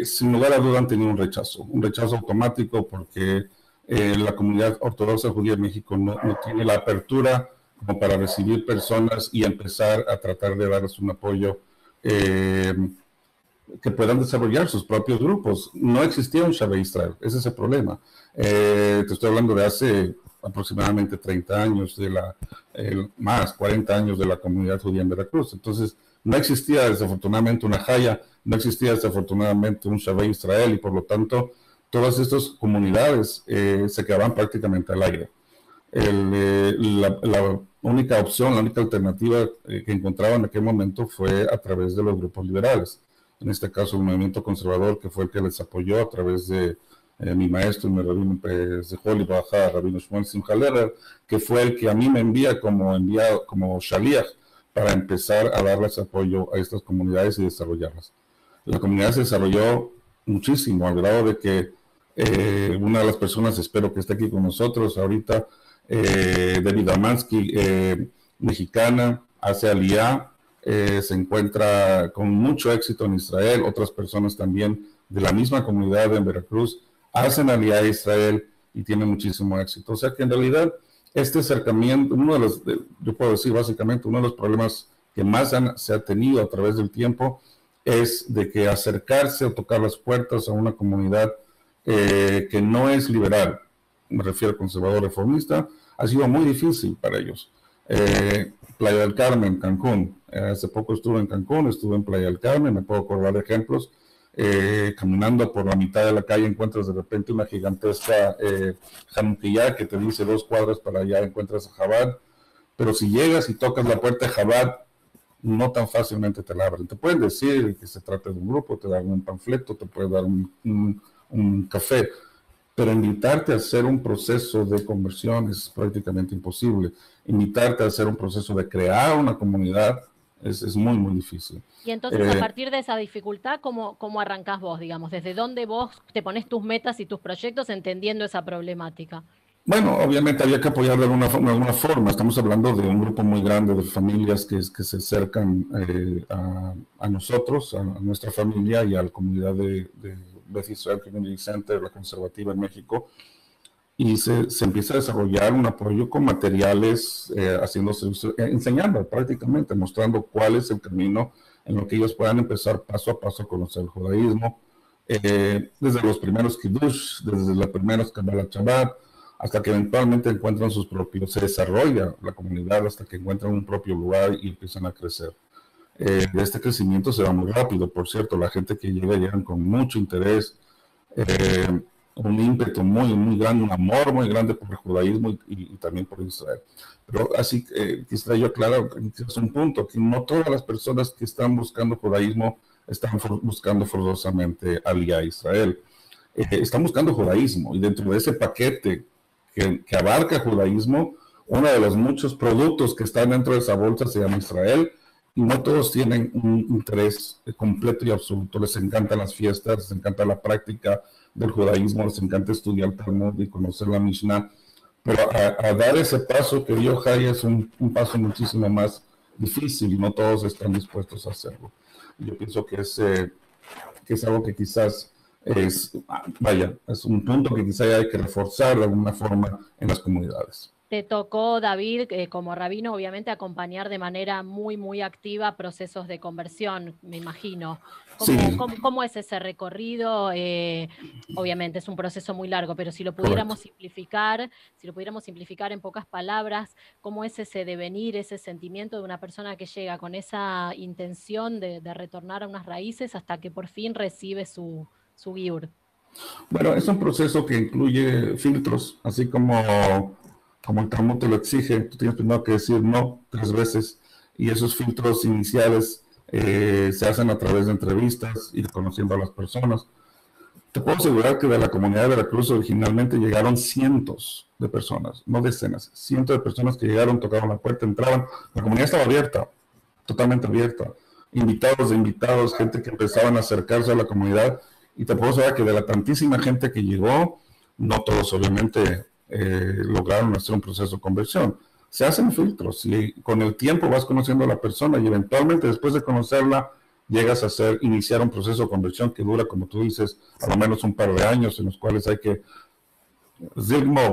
sin lugar a duda han tenido un rechazo automático, porque la comunidad ortodoxa judía de México no tiene la apertura como para recibir personas y empezar a tratar de darles un apoyo que puedan desarrollar sus propios grupos. No existía un Shabbat Israel, ese es el problema. Te estoy hablando de hace aproximadamente 30 años, más 40 años de la comunidad judía en Veracruz. Entonces, no existía desafortunadamente una Jaya, no existía desafortunadamente un Shabbat Israel, y por lo tanto, todas estas comunidades se quedaban prácticamente al aire. La única opción, la única alternativa que encontraba en aquel momento fue a través de los grupos liberales. En este caso, el movimiento conservador, que fue el que les apoyó a través de mi maestro y mi rabino Zechor Libraja, rabino Shmuel Simcha Lerer, que fue el que a mí me envía como shaliach para empezar a darles apoyo a estas comunidades y desarrollarlas. La comunidad se desarrolló muchísimo, al grado de que una de las personas, espero que esté aquí con nosotros ahorita, David Amansky, mexicana, hace aliyá, se encuentra con mucho éxito en Israel. Otras personas también de la misma comunidad en Veracruz hacen aliyá a Israel y tienen muchísimo éxito. O sea que en realidad este acercamiento, yo puedo decir básicamente, uno de los problemas que más se ha tenido a través del tiempo es de que acercarse o tocar las puertas a una comunidad que no es liberal, me refiero al conservador reformista, ha sido muy difícil para ellos. Playa del Carmen, Cancún, hace poco estuve en Cancún, estuve en Playa del Carmen, me puedo acordar de ejemplos. Caminando por la mitad de la calle encuentras de repente una gigantesca Hanukkah que te dice 2 cuadras para allá encuentras a Chabad, pero si llegas y tocas la puerta de Chabad, no tan fácilmente te la abren. Te pueden decir que se trata de un grupo, te dan un panfleto, te pueden dar un café, pero invitarte a hacer un proceso de conversión es prácticamente imposible. Invitarte a hacer un proceso de crear una comunidad es muy, muy difícil. Y entonces, a partir de esa dificultad, ¿cómo arrancás vos, digamos? ¿Desde dónde vos te pones tus metas y tus proyectos entendiendo esa problemática? Bueno, obviamente había que apoyar de alguna forma. Estamos hablando de un grupo muy grande de familias que se acercan a nosotros, a nuestra familia y a la comunidad de Beth Israel Community Center, la conservativa en México. Y se empieza a desarrollar un apoyo con materiales, enseñando prácticamente, mostrando cuál es el camino en lo que ellos puedan empezar paso a paso a conocer el judaísmo, desde los primeros Kiddush, desde los primeros Kabbalat Shabbat, hasta que eventualmente encuentran se desarrolla la comunidad hasta que encuentran un propio lugar y empiezan a crecer. Este crecimiento se va muy rápido, por cierto, la gente que llegan con mucho interés, un ímpetu muy, muy grande, un amor muy grande por el judaísmo y también por Israel. Pero así quisiera yo aclarar es un punto, que no todas las personas que están buscando judaísmo están buscando forzosamente aliyá a Israel. Están buscando judaísmo, y dentro de ese paquete que abarca judaísmo, uno de los muchos productos que están dentro de esa bolsa se llama Israel, y no todos tienen un interés completo y absoluto. Les encantan las fiestas, les encanta la práctica del judaísmo, les encanta estudiar Talmud y conocer la Mishnah, pero a dar ese paso que dio Jaya es un paso muchísimo más difícil y no todos están dispuestos a hacerlo. Yo pienso que es algo que quizás es un punto que quizás hay que reforzar de alguna forma en las comunidades. Te tocó, David, como rabino, obviamente, acompañar de manera muy, muy activa procesos de conversión, me imagino. ¿Cómo es ese recorrido? Obviamente es un proceso muy largo, pero si lo pudiéramos simplificar, en pocas palabras, ¿cómo es ese devenir, ese sentimiento de una persona que llega con esa intención de retornar a unas raíces hasta que por fin recibe su giur? Bueno, es un proceso que incluye filtros, así como el Talmud te lo exige. Tú tienes primero que decir no 3 veces, y esos filtros iniciales se hacen a través de entrevistas, ir conociendo a las personas. Te puedo asegurar que de la comunidad de Veracruz originalmente llegaron cientos de personas, no decenas, cientos de personas que llegaron, tocaban la puerta, entraban. La comunidad estaba abierta, totalmente abierta. Invitados, gente que empezaban a acercarse a la comunidad. Y te puedo asegurar que de la tantísima gente que llegó, no todos obviamente lograron hacer un proceso de conversión. Se hacen filtros y con el tiempo vas conociendo a la persona y eventualmente después de conocerla llegas a iniciar un proceso de conversión que dura, como tú dices, a lo menos un par de años, en los cuales hay que,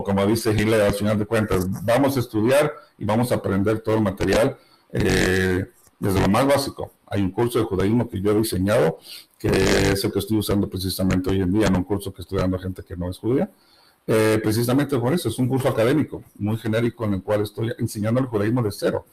como dice Hillel, al final de cuentas, vamos a estudiar y vamos a aprender todo el material desde lo más básico. Hay un curso de judaísmo que yo he diseñado, que es el que estoy usando precisamente hoy en día, en un curso que estoy dando a gente que no es judía. Precisamente por eso, es un curso académico, muy genérico, en el cual estoy enseñando el judaísmo de cero,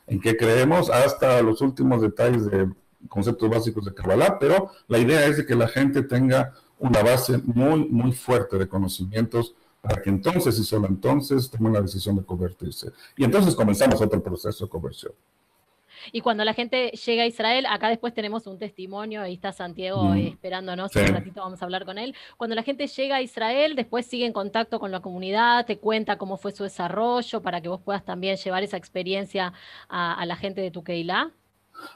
en qué creemos hasta los últimos detalles de conceptos básicos de Kabbalah, pero la idea es de que la gente tenga una base muy, muy fuerte de conocimientos para que entonces, y solo entonces, tomen la decisión de convertirse. Y entonces comenzamos otro proceso de conversión. Y cuando la gente llega a Israel, acá después tenemos un testimonio, ahí está Santiago esperándonos, sí. Un ratito vamos a hablar con él. Cuando la gente llega a Israel, después sigue en contacto con la comunidad, te cuenta cómo fue su desarrollo, para que vos puedas también llevar esa experiencia a la gente de tu Keilah.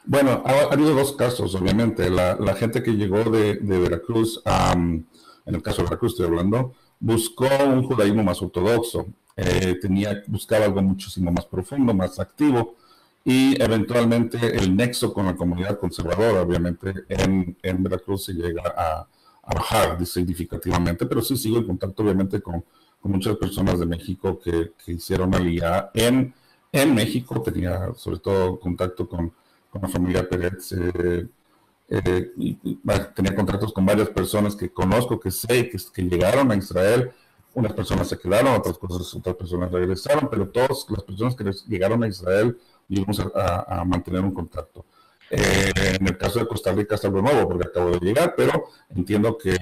Bueno, ha habido 2 casos, obviamente. La gente que llegó de Veracruz, en el caso de Veracruz estoy hablando, buscó un judaísmo más ortodoxo, buscaba algo muchísimo más profundo, más activo, y eventualmente el nexo con la comunidad conservadora, obviamente, en Veracruz se llega a bajar significativamente, pero sí sigo en contacto, obviamente, con muchas personas de México que hicieron aliyá en México. Tenía sobre todo contacto con la familia Pérez, tenía contactos con varias personas que conozco, que sé, que llegaron a Israel. Unas personas se quedaron, otras personas regresaron, pero todas las personas que llegaron a Israel llegamos a mantener un contacto. En el caso de Costa Rica es algo nuevo porque acabo de llegar, pero entiendo que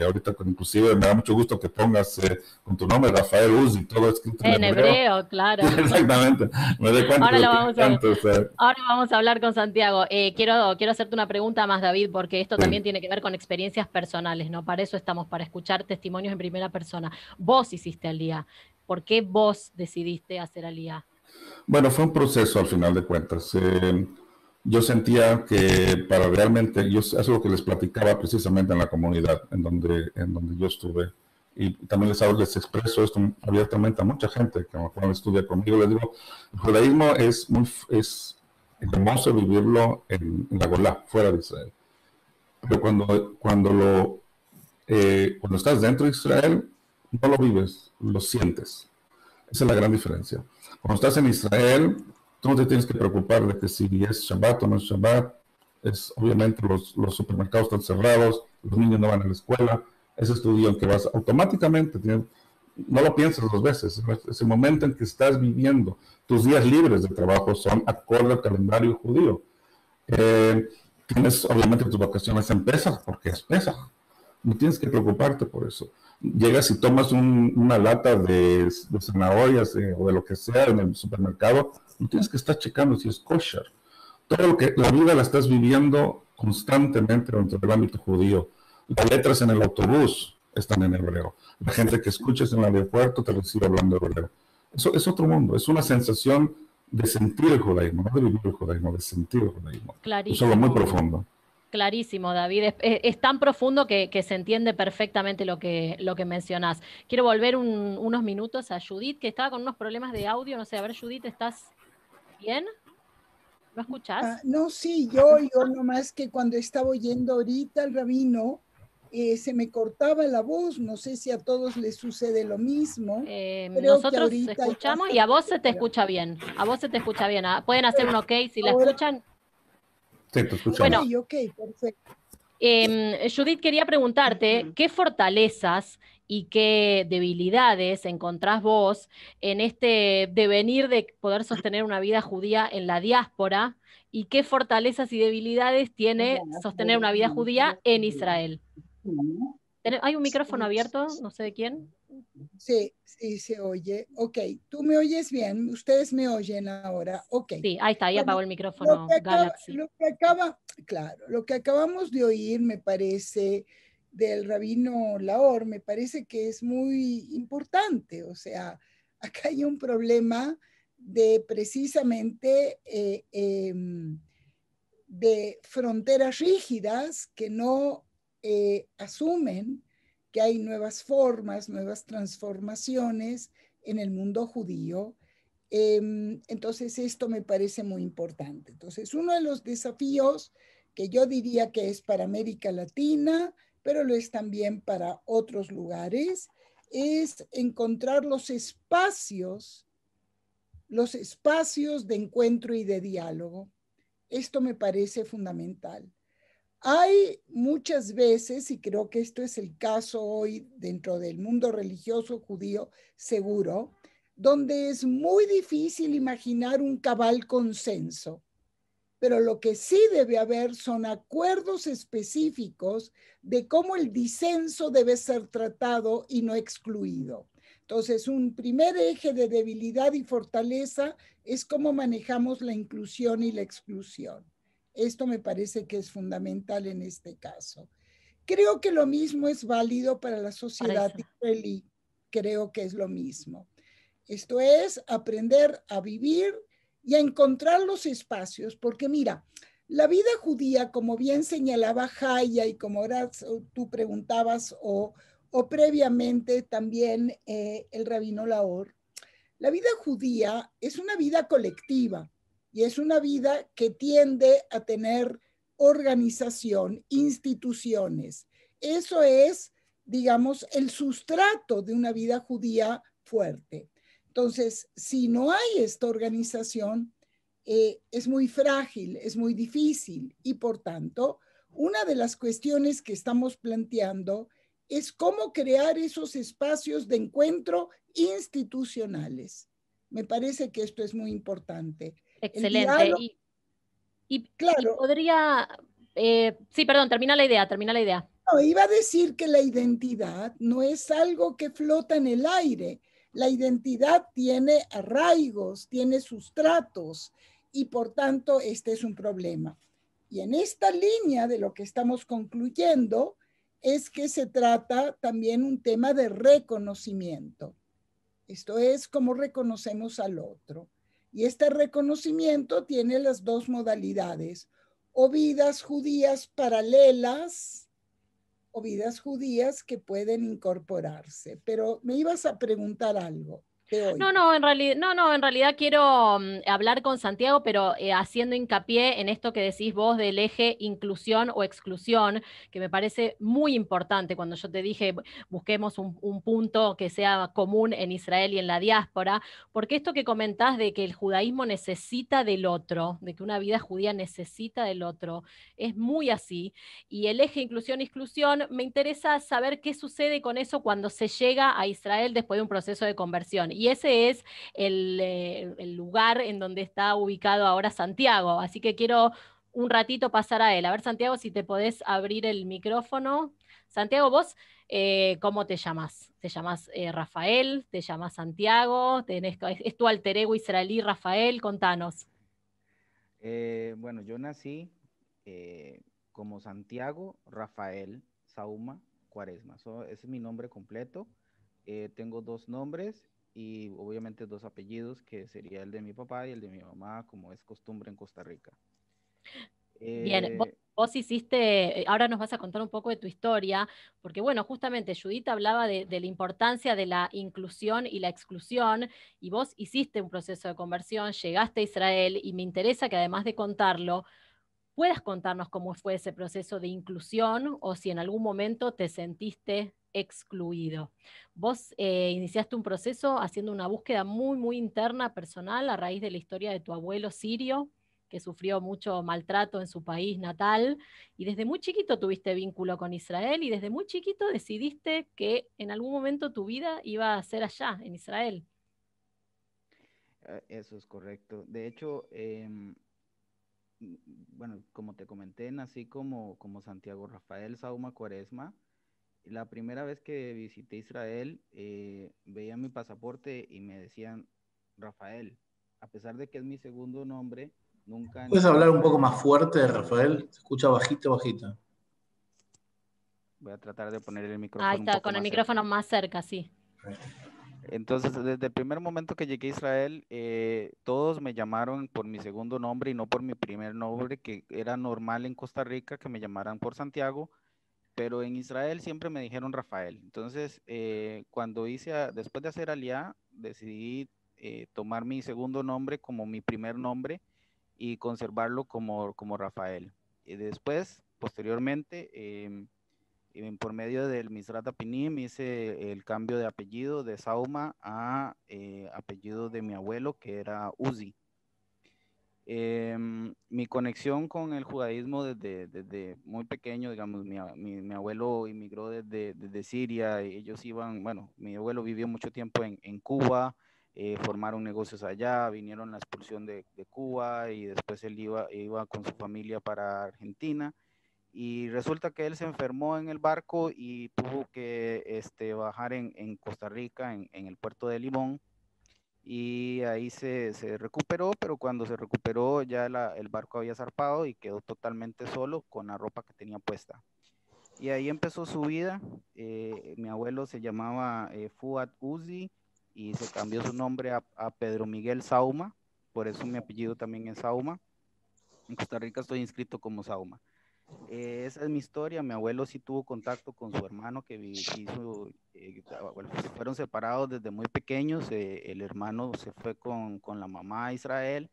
ahorita inclusive me da mucho gusto que pongas con tu nombre Rafael Uzi, todo escrito en hebreo. Claro. Exactamente. Me doy cuenta. Ahora vamos a hablar con Santiago. Quiero hacerte una pregunta más, David, porque esto también tiene que ver con experiencias personales, ¿no? Para eso estamos, para escuchar testimonios en primera persona. Vos hiciste aliyá. ¿Por qué vos decidiste hacer aliyá? Bueno, fue un proceso al final de cuentas. Yo sentía que para realmente, es lo que les platicaba precisamente en la comunidad en donde yo estuve, y también les expreso esto abiertamente a mucha gente que cuando estudia conmigo, les digo, el judaísmo es hermoso vivirlo en la Golá, fuera de Israel, pero cuando estás dentro de Israel, no lo vives, lo sientes. Esa es la gran diferencia. Cuando estás en Israel, tú no te tienes que preocupar de que si es Shabbat o no es Shabbat. Obviamente los supermercados están cerrados, los niños no van a la escuela. Ese es tu día en que vas automáticamente. No lo piensas 2 veces. Es el momento en que estás viviendo. Tus días libres de trabajo son acorde al calendario judío. Tienes obviamente tus vacaciones en Pesaj, porque es Pesaj. No tienes que preocuparte por eso. Llegas y tomas una lata de zanahorias o de lo que sea en el supermercado, no tienes que estar checando si es kosher. Todo lo que la vida la estás viviendo constantemente dentro del ámbito judío. Las letras en el autobús están en hebreo. La gente que escuchas en el aeropuerto te recibe hablando hebreo. Eso es otro mundo, es una sensación de sentir el judaísmo, no de vivir el judaísmo, de sentir el judaísmo. Clarísimo. Es algo muy profundo. Clarísimo, David. Es tan profundo que se entiende perfectamente lo que mencionás. Quiero volver unos minutos a Judith, que estaba con unos problemas de audio. No sé, a ver, Judith, ¿estás bien? ¿No escuchás? No, sí, yo nomás que cuando estaba oyendo ahorita al rabino, se me cortaba la voz, no sé si a todos les sucede lo mismo. Creo que Nosotros ahorita ya escuchamos y se a vos se te recupera. escucha bien. A vos se te escucha bien. Pueden hacer un ok si la Ahora, escuchan. Sí, te escuchamos. Bueno, ok, perfecto. Judith, quería preguntarte, ¿qué fortalezas y qué debilidades encontrás vos en este devenir de poder sostener una vida judía en la diáspora? ¿Y qué fortalezas y debilidades tiene sostener una vida judía en Israel? ¿Hay un micrófono abierto? No sé de quién. Sí, sí, se oye. Ok, tú me oyes bien, ustedes me oyen ahora. Ok. Sí, ahí está, ahí Bueno, apagó el micrófono Galaxy. claro, lo que acabamos de oír me parece del rabino Laor, me parece que es muy importante. O sea, acá hay un problema de precisamente de fronteras rígidas que no asumen que hay nuevas formas, nuevas transformaciones en el mundo judío. Entonces, esto me parece muy importante. Entonces, uno de los desafíos que yo diría que es para América Latina, pero lo es también para otros lugares, es encontrar los espacios de encuentro y de diálogo. Esto me parece fundamental. Hay muchas veces, y creo que esto es el caso hoy dentro del mundo religioso judío seguro, donde es muy difícil imaginar un cabal consenso. Pero lo que sí debe haber son acuerdos específicos de cómo el disenso debe ser tratado y no excluido. Entonces, un primer eje de debilidad y fortaleza es cómo manejamos la inclusión y la exclusión. Esto me parece que es fundamental en este caso. Creo que lo mismo es válido para la sociedad israelí. Creo que es lo mismo. Esto es aprender a vivir y a encontrar los espacios, porque mira, la vida judía, como bien señalaba Jaya y como ahora tú preguntabas o previamente también el rabino Laor, la vida judía es una vida colectiva y es una vida que tiende a tener organización, instituciones. Eso es, digamos, el sustrato de una vida judía fuerte. Entonces, si no hay esta organización, es muy frágil, es muy difícil y por tanto, una de las cuestiones que estamos planteando es cómo crear esos espacios de encuentro institucionales. Me parece que esto es muy importante. El Excelente. diálogo, Y claro, podría, sí, perdón, termina la idea, termina la idea. no, iba a decir que la identidad no es algo que flota en el aire. La identidad tiene arraigos, tiene sustratos y por tanto este es un problema. Y en esta línea de lo que estamos concluyendo es que se trata también un tema de reconocimiento. Esto es cómo reconocemos al otro. Y este reconocimiento tiene las dos modalidades, o vidas judías paralelas o vidas judías que pueden incorporarse. Pero me ibas a preguntar algo. Te No, oigo. no, en realidad quiero hablar con Santiago, pero haciendo hincapié en esto que decís vos del eje inclusión o exclusión, que me parece muy importante cuando yo te dije busquemos un punto que sea común en Israel y en la diáspora, porque esto que comentás de que el judaísmo necesita del otro, de que una vida judía necesita del otro, es muy así. Y el eje inclusión-exclusión, me interesa saber qué sucede con eso cuando se llega a Israel después de un proceso de conversión. Y ese es el lugar en donde está ubicado ahora Santiago. Así que quiero un ratito pasar a él. A ver, Santiago, si te podés abrir el micrófono. Santiago, vos, ¿cómo te llamas? ¿Te llamas Rafael? ¿Te llamas Santiago? ¿Es tu alter ego israelí, Rafael? Contanos. Bueno, yo nací como Santiago Rafael Sauma Cuaresma. Ese es mi nombre completo. Tengo dos nombres y obviamente dos apellidos, que sería el de mi papá y el de mi mamá, como es costumbre en Costa Rica. Bien, vos hiciste, ahora nos vas a contar un poco de tu historia, porque bueno, justamente Judith hablaba de la importancia de la inclusión y la exclusión, y vos hiciste un proceso de conversión, llegaste a Israel, y me interesa que además de contarlo, puedas contarnos cómo fue ese proceso de inclusión o si en algún momento te sentiste excluido. Vos iniciaste un proceso haciendo una búsqueda muy, muy interna, personal, a raíz de la historia de tu abuelo sirio, que sufrió mucho maltrato en su país natal, y desde muy chiquito tuviste vínculo con Israel y desde muy chiquito decidiste que en algún momento tu vida iba a ser allá, en Israel. Eso es correcto. De hecho, bueno, como te comenté, nací como Santiago Rafael Sauma Cuaresma. La primera vez que visité Israel, veía mi pasaporte y me decían Rafael. A pesar de que es mi segundo nombre, nunca en ¿Puedes ningún hablar un poco momento. más fuerte, Rafael? Se escucha bajito, bajito. Voy a tratar de poner el Ahí micrófono un está, poco con el más cerca. micrófono más cerca, sí. Entonces, desde el primer momento que llegué a Israel, todos me llamaron por mi segundo nombre y no por mi primer nombre, que era normal en Costa Rica que me llamaran por Santiago, pero en Israel siempre me dijeron Rafael. Entonces, después de hacer Aliyah, decidí tomar mi segundo nombre como mi primer nombre y conservarlo como Rafael. Y después, posteriormente, por medio del Misrat Apinim hice el cambio de apellido de Sauma a apellido de mi abuelo, que era Uzi. Mi conexión con el judaísmo desde muy pequeño, digamos, mi abuelo inmigró desde Siria, y ellos iban, bueno, mi abuelo vivió mucho tiempo en Cuba, formaron negocios allá, vinieron la expulsión de Cuba y después él iba con su familia para Argentina. Y resulta que él se enfermó en el barco y tuvo que bajar en Costa Rica, en el puerto de Limón, y ahí se recuperó, pero cuando se recuperó ya el barco había zarpado y quedó totalmente solo con la ropa que tenía puesta. Y ahí empezó su vida. Mi abuelo se llamaba Fuad Uzi y se cambió su nombre a Pedro Miguel Sauma, por eso mi apellido también es Sauma. En Costa Rica estoy inscrito como Sauma. Esa es mi historia. Mi abuelo sí tuvo contacto con su hermano bueno, fueron separados desde muy pequeños. El hermano se fue con la mamá a Israel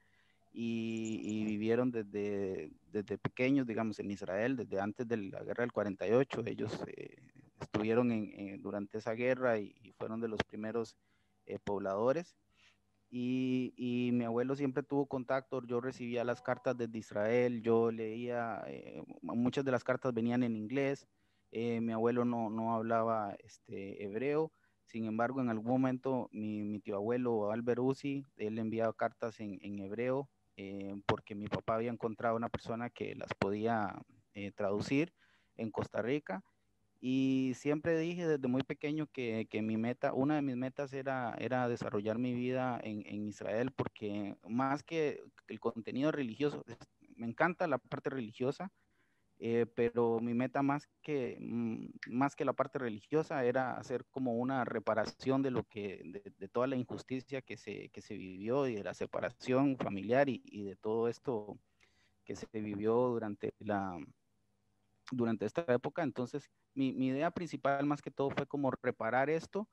y vivieron desde pequeños, digamos, en Israel, desde antes de la guerra del 48. Ellos estuvieron durante esa guerra y fueron de los primeros pobladores. Y mi abuelo siempre tuvo contacto, yo recibía las cartas desde Israel, yo leía, muchas de las cartas venían en inglés, mi abuelo no hablaba hebreo, sin embargo en algún momento mi tío abuelo Albert Uzi, él enviaba cartas en hebreo, porque mi papá había encontrado una persona que las podía traducir en Costa Rica. Y siempre dije desde muy pequeño que una de mis metas era desarrollar mi vida en Israel, porque más que el contenido religioso, me encanta la parte religiosa, pero mi meta más que la parte religiosa era hacer como una reparación de toda la injusticia que se vivió y de la separación familiar y de todo esto que se vivió durante esta época. Entonces, mi idea principal más que todo fue como reparar esto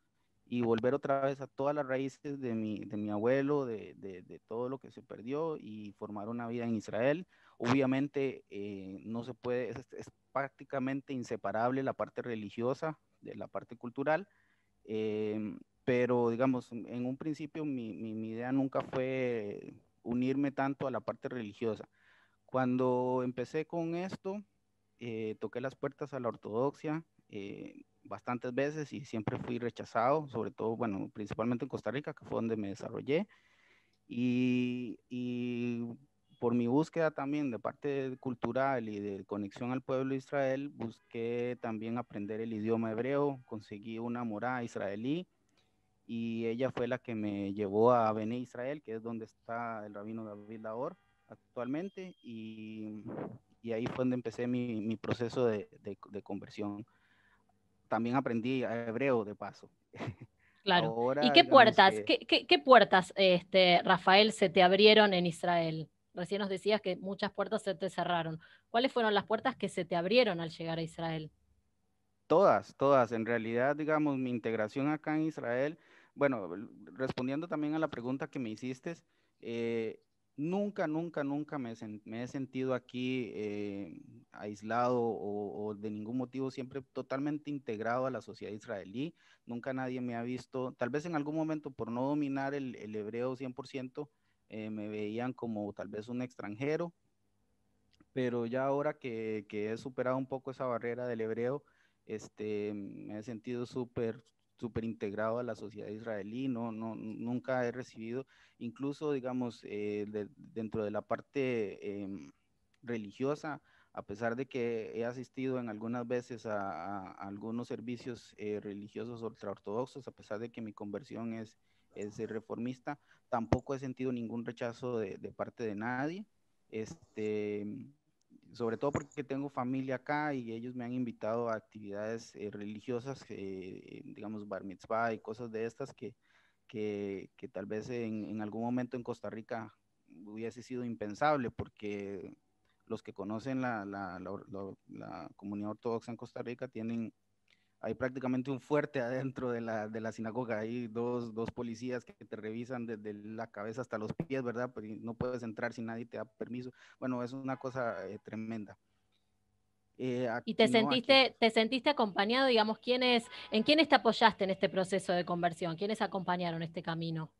y volver otra vez a todas las raíces de mi abuelo, de todo lo que se perdió y formar una vida en Israel. Obviamente no se puede, es prácticamente inseparable la parte religiosa de la parte cultural, pero digamos, en un principio mi idea nunca fue unirme tanto a la parte religiosa. Cuando empecé con esto, toqué las puertas a la ortodoxia bastantes veces y siempre fui rechazado, sobre todo, bueno, principalmente en Costa Rica, que fue donde me desarrollé. Y por mi búsqueda también de parte cultural y de conexión al pueblo de Israel, busqué también aprender el idioma hebreo, conseguí una morá israelí y ella fue la que me llevó a Bene Israel, que es donde está el rabino David Laor actualmente, y ahí fue donde empecé mi proceso de conversión. También aprendí hebreo de paso. Claro. ¿Y Ahora, qué digamos puertas, que qué puertas, Rafael, se te abrieron en Israel? Recién nos decías que muchas puertas se te cerraron. ¿Cuáles fueron las puertas que se te abrieron al llegar a Israel? Todas, todas. En realidad, digamos, mi integración acá en Israel, bueno, respondiendo también a la pregunta que me hiciste, eh, nunca me he sentido aquí aislado o de ningún motivo, siempre totalmente integrado a la sociedad israelí. Nunca nadie me ha visto, tal vez en algún momento por no dominar el hebreo 100%, me veían como tal vez un extranjero, pero ya ahora que he superado un poco esa barrera del hebreo, me he sentido súper integrado a la sociedad israelí. Nunca he recibido, incluso digamos, dentro de la parte religiosa, a pesar de que he asistido en algunas veces a algunos servicios religiosos ultraortodoxos, a pesar de que mi conversión es reformista, tampoco he sentido ningún rechazo de parte de nadie. Este, Sobre todo porque tengo familia acá y ellos me han invitado a actividades religiosas, digamos bar mitzvah y cosas de estas que tal vez en algún momento en Costa Rica hubiese sido impensable, porque los que conocen la comunidad ortodoxa en Costa Rica hay prácticamente un fuerte adentro de la sinagoga. Hay dos policías que te revisan desde la cabeza hasta los pies, ¿verdad? Pero no puedes entrar si nadie te da permiso. Bueno, es una cosa tremenda. ¿Y Aquí te sentiste acompañado, digamos, en quiénes te apoyaste en este proceso de conversión? ¿Quiénes acompañaron este camino?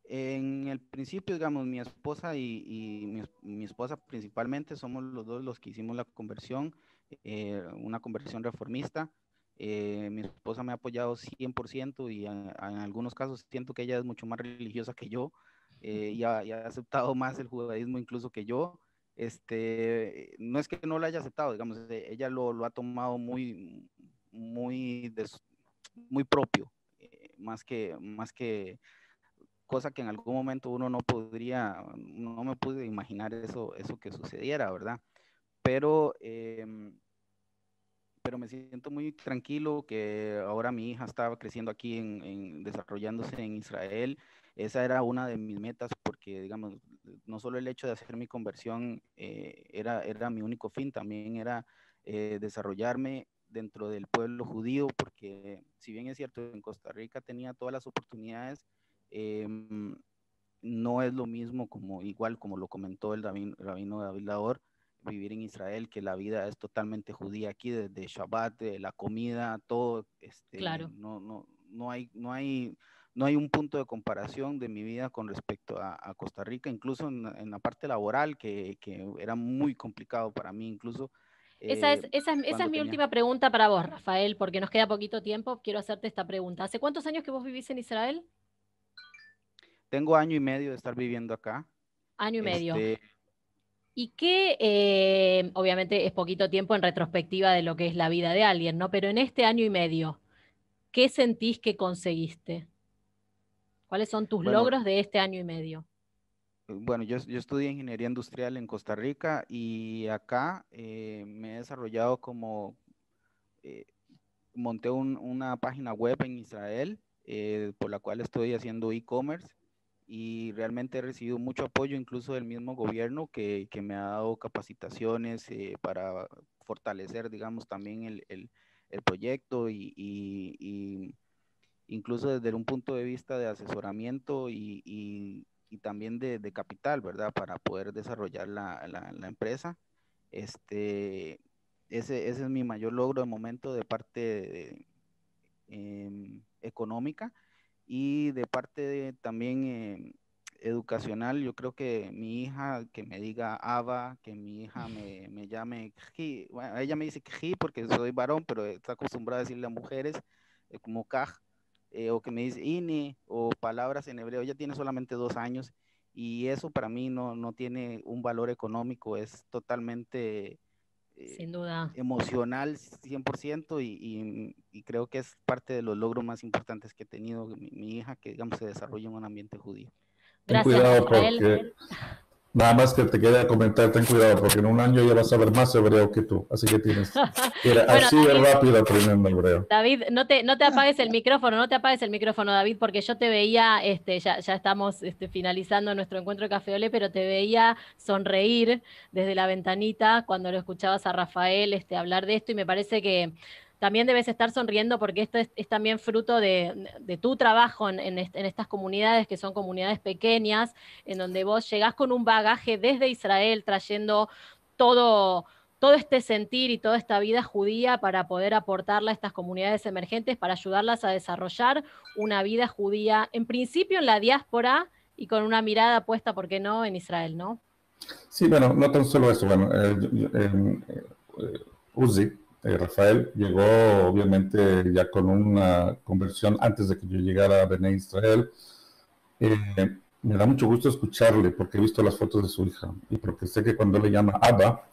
en el principio, digamos, mi esposa mi esposa principalmente somos los dos los que hicimos la conversión, una conversión reformista. Mi esposa me ha apoyado 100% y en algunos casos siento que ella es mucho más religiosa que yo, y ha aceptado más el judaísmo incluso que yo. No es que no lo haya aceptado, digamos, ella lo ha tomado muy propio, más que cosa que en algún momento uno no me pude imaginar eso que sucediera, ¿verdad? Pero, pero me siento muy tranquilo que ahora mi hija estaba creciendo aquí, desarrollándose en Israel. Esa era una de mis metas porque, digamos, no solo el hecho de hacer mi conversión era mi único fin, también era desarrollarme dentro del pueblo judío, porque si bien es cierto, en Costa Rica tenía todas las oportunidades, no es lo mismo igual como lo comentó el rabino David Laor, vivir en Israel, que la vida es totalmente judía aquí, desde Shabbat, de la comida, todo, Claro. no hay un punto de comparación de mi vida con respecto a Costa Rica, incluso en la parte laboral, que era muy complicado para mí, incluso Esa es cuando mi tenía. última pregunta para vos, Rafael, porque nos queda poquito tiempo. Quiero hacerte esta pregunta. ¿Hace cuántos años que vos vivís en Israel? Tengo año y medio de estar viviendo acá. Año y medio. Este, Y que obviamente es poquito tiempo en retrospectiva de lo que es la vida de alguien, ¿no? Pero en este año y medio, ¿qué sentís que conseguiste? ¿Cuáles son tus bueno, logros de este año y medio? Bueno, yo estudié ingeniería industrial en Costa Rica y acá me he desarrollado eh, monté una página web en Israel, por la cual estoy haciendo e-commerce, y realmente he recibido mucho apoyo incluso del mismo gobierno que me ha dado capacitaciones para fortalecer, digamos, también el proyecto y incluso desde un punto de vista de asesoramiento y también de capital, ¿verdad? Para poder desarrollar la empresa. Este, ese es mi mayor logro de momento de parte económica, y de parte también educacional. Yo creo que mi hija, que me diga Ava, que mi hija me llame Kji. Bueno, ella me dice Kji porque soy varón, pero está acostumbrada a decirle a mujeres como Kaj, o que me dice Ini, o palabras en hebreo. Ella tiene solamente 2 años y eso para mí no tiene un valor económico, es totalmente Sin duda. emocional 100%, y creo que es parte de los logros más importantes que he tenido mi hija, que digamos se desarrolla en un ambiente judío. Ten Gracias, cuidado Rafael. porque Nada más que te quería comentar, ten cuidado, porque en un año ya vas a ver más hebreo que tú, así que tienes que ir Bueno, así de rápido aprendiendo hebreo. David, no te apagues el micrófono, no te apagues el micrófono, David, porque yo te veía, ya estamos finalizando nuestro encuentro de Café Olé, pero te veía sonreír desde la ventanita cuando lo escuchabas a Rafael hablar de esto, y me parece que también debes estar sonriendo porque esto es también fruto de tu trabajo en estas comunidades, que son comunidades pequeñas, en donde vos llegás con un bagaje desde Israel trayendo todo este sentir y toda esta vida judía para poder aportarla a estas comunidades emergentes, para ayudarlas a desarrollar una vida judía, en principio en la diáspora y con una mirada puesta, ¿por qué no?, en Israel, ¿no? Sí, bueno, no tan solo eso. Bueno, Uzi, Rafael, llegó obviamente ya con una conversión antes de que yo llegara a Bnei Israel. Me da mucho gusto escucharle porque he visto las fotos de su hija y porque sé que cuando le llama Abba,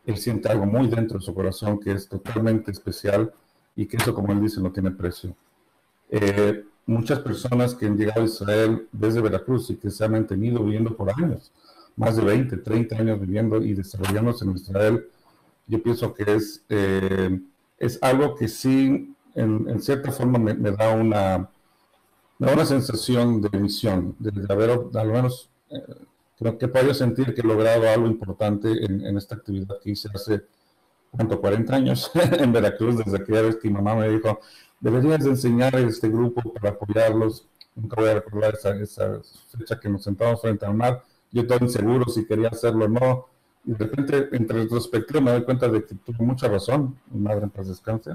él siente algo muy dentro de su corazón que es totalmente especial y que eso, como él dice, no tiene precio. Muchas personas que han llegado a Israel desde Veracruz y que se han mantenido viviendo por años, más de 20, 30 años viviendo y desarrollándose en Israel, yo pienso que es algo que sí, en cierta forma, me da una sensación de misión, de haber, al menos, creo que puedo sentir que he logrado algo importante en esta actividad que hice hace, ¿cuánto? 40 años en Veracruz, desde aquella vez que mi mamá me dijo, deberías de enseñar a este grupo para apoyarlos. Nunca voy a recordar esa fecha que nos sentamos frente al mar. Yo estaba inseguro si quería hacerlo o no. Y de repente, entre retrospectiva, me doy cuenta de que tuve mucha razón, mi madre en paz descanse,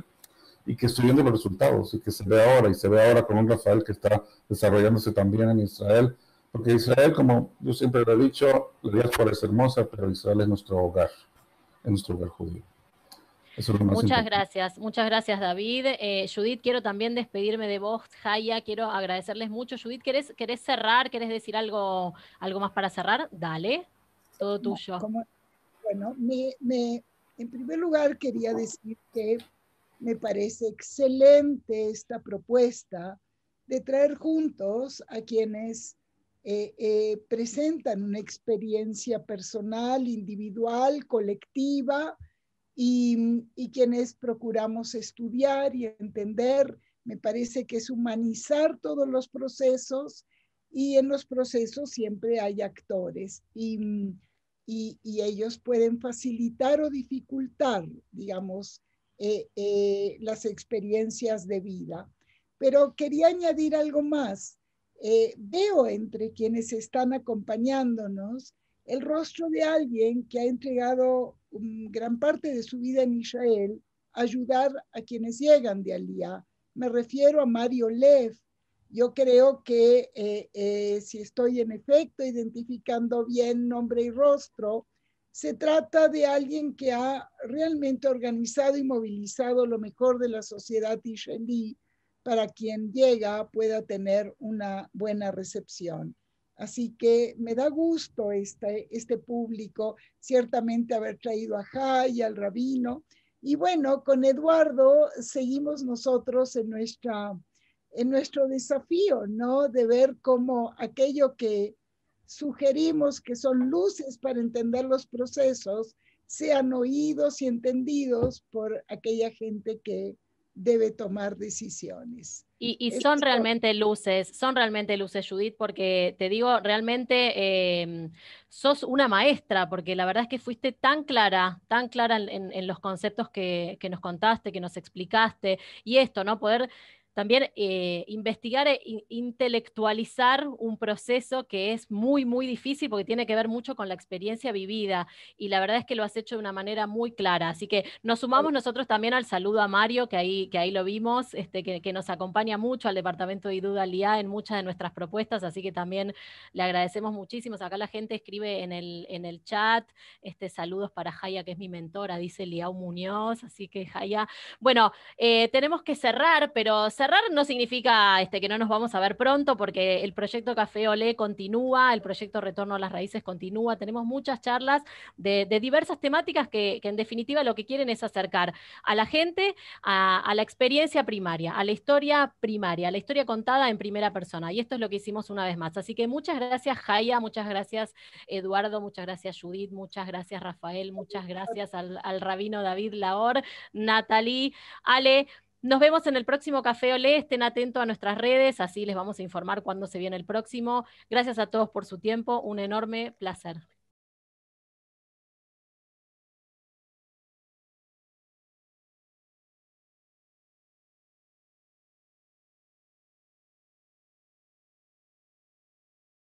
y que estoy viendo los resultados, y que se ve ahora, y se ve ahora con un Rafael que está desarrollándose también en Israel, porque Israel, como yo siempre lo he dicho, la diáspora es hermosa, pero Israel es nuestro hogar judío. Eso es lo más importante. Muchas gracias David. Judith, quiero también despedirme de vos, Jaya, quiero agradecerles mucho. Judith, ¿querés cerrar? ¿Querés decir algo más para cerrar? Dale, todo tuyo. Bueno, en primer lugar quería decir que me parece excelente esta propuesta de traer juntos a quienes presentan una experiencia personal, individual, colectiva, y quienes procuramos estudiar y entender. Me parece que es humanizar todos los procesos, y en los procesos siempre hay actores, y ellos pueden facilitar o dificultar, digamos, las experiencias de vida. Pero quería añadir algo más. Veo entre quienes están acompañándonos el rostro de alguien que ha entregado gran parte de su vida en Israel a ayudar a quienes llegan de Aliyah. Me refiero a Mario Lev. Yo creo que si estoy en efecto identificando bien nombre y rostro, se trata de alguien que ha realmente organizado y movilizado lo mejor de la sociedad israelí para quien llega pueda tener una buena recepción. Así que me da gusto este público, ciertamente haber traído a Jay, al rabino. Y bueno, con Eduardo seguimos nosotros en nuestro desafío, ¿no? De ver cómo aquello que sugerimos que son luces para entender los procesos sean oídos y entendidos por aquella gente que debe tomar decisiones. Y son realmente luces, Judith, porque te digo, realmente sos una maestra, porque la verdad es que fuiste tan clara en los conceptos que nos contaste, que nos explicaste, y esto, ¿no? Poder también investigar e intelectualizar un proceso que es muy, muy difícil porque tiene que ver mucho con la experiencia vivida, y la verdad es que lo has hecho de una manera muy clara. Así que nos sumamos nosotros también al saludo a Mario, que ahí lo vimos, que nos acompaña mucho al departamento de Idud Aliyah en muchas de nuestras propuestas, así que también le agradecemos muchísimo. Acá la gente escribe en el chat, saludos para Jaya, que es mi mentora, dice Liao Muñoz, así que Jaya. Bueno, tenemos que cerrar, pero cerrar cerrar no significa que no nos vamos a ver pronto, porque el proyecto Café Olé continúa, el proyecto Retorno a las Raíces continúa, tenemos muchas charlas de diversas temáticas que en definitiva lo que quieren es acercar a la gente a la experiencia primaria, a la historia primaria, a la historia contada en primera persona, y esto es lo que hicimos una vez más. Así que muchas gracias, Jaya, muchas gracias, Eduardo, muchas gracias, Judith, muchas gracias, Rafael, muchas gracias al rabino David Lahor, Natalie, Ale. Nos vemos en el próximo Café Olé, estén atentos a nuestras redes, así les vamos a informar cuándo se viene el próximo. Gracias a todos por su tiempo, un enorme placer.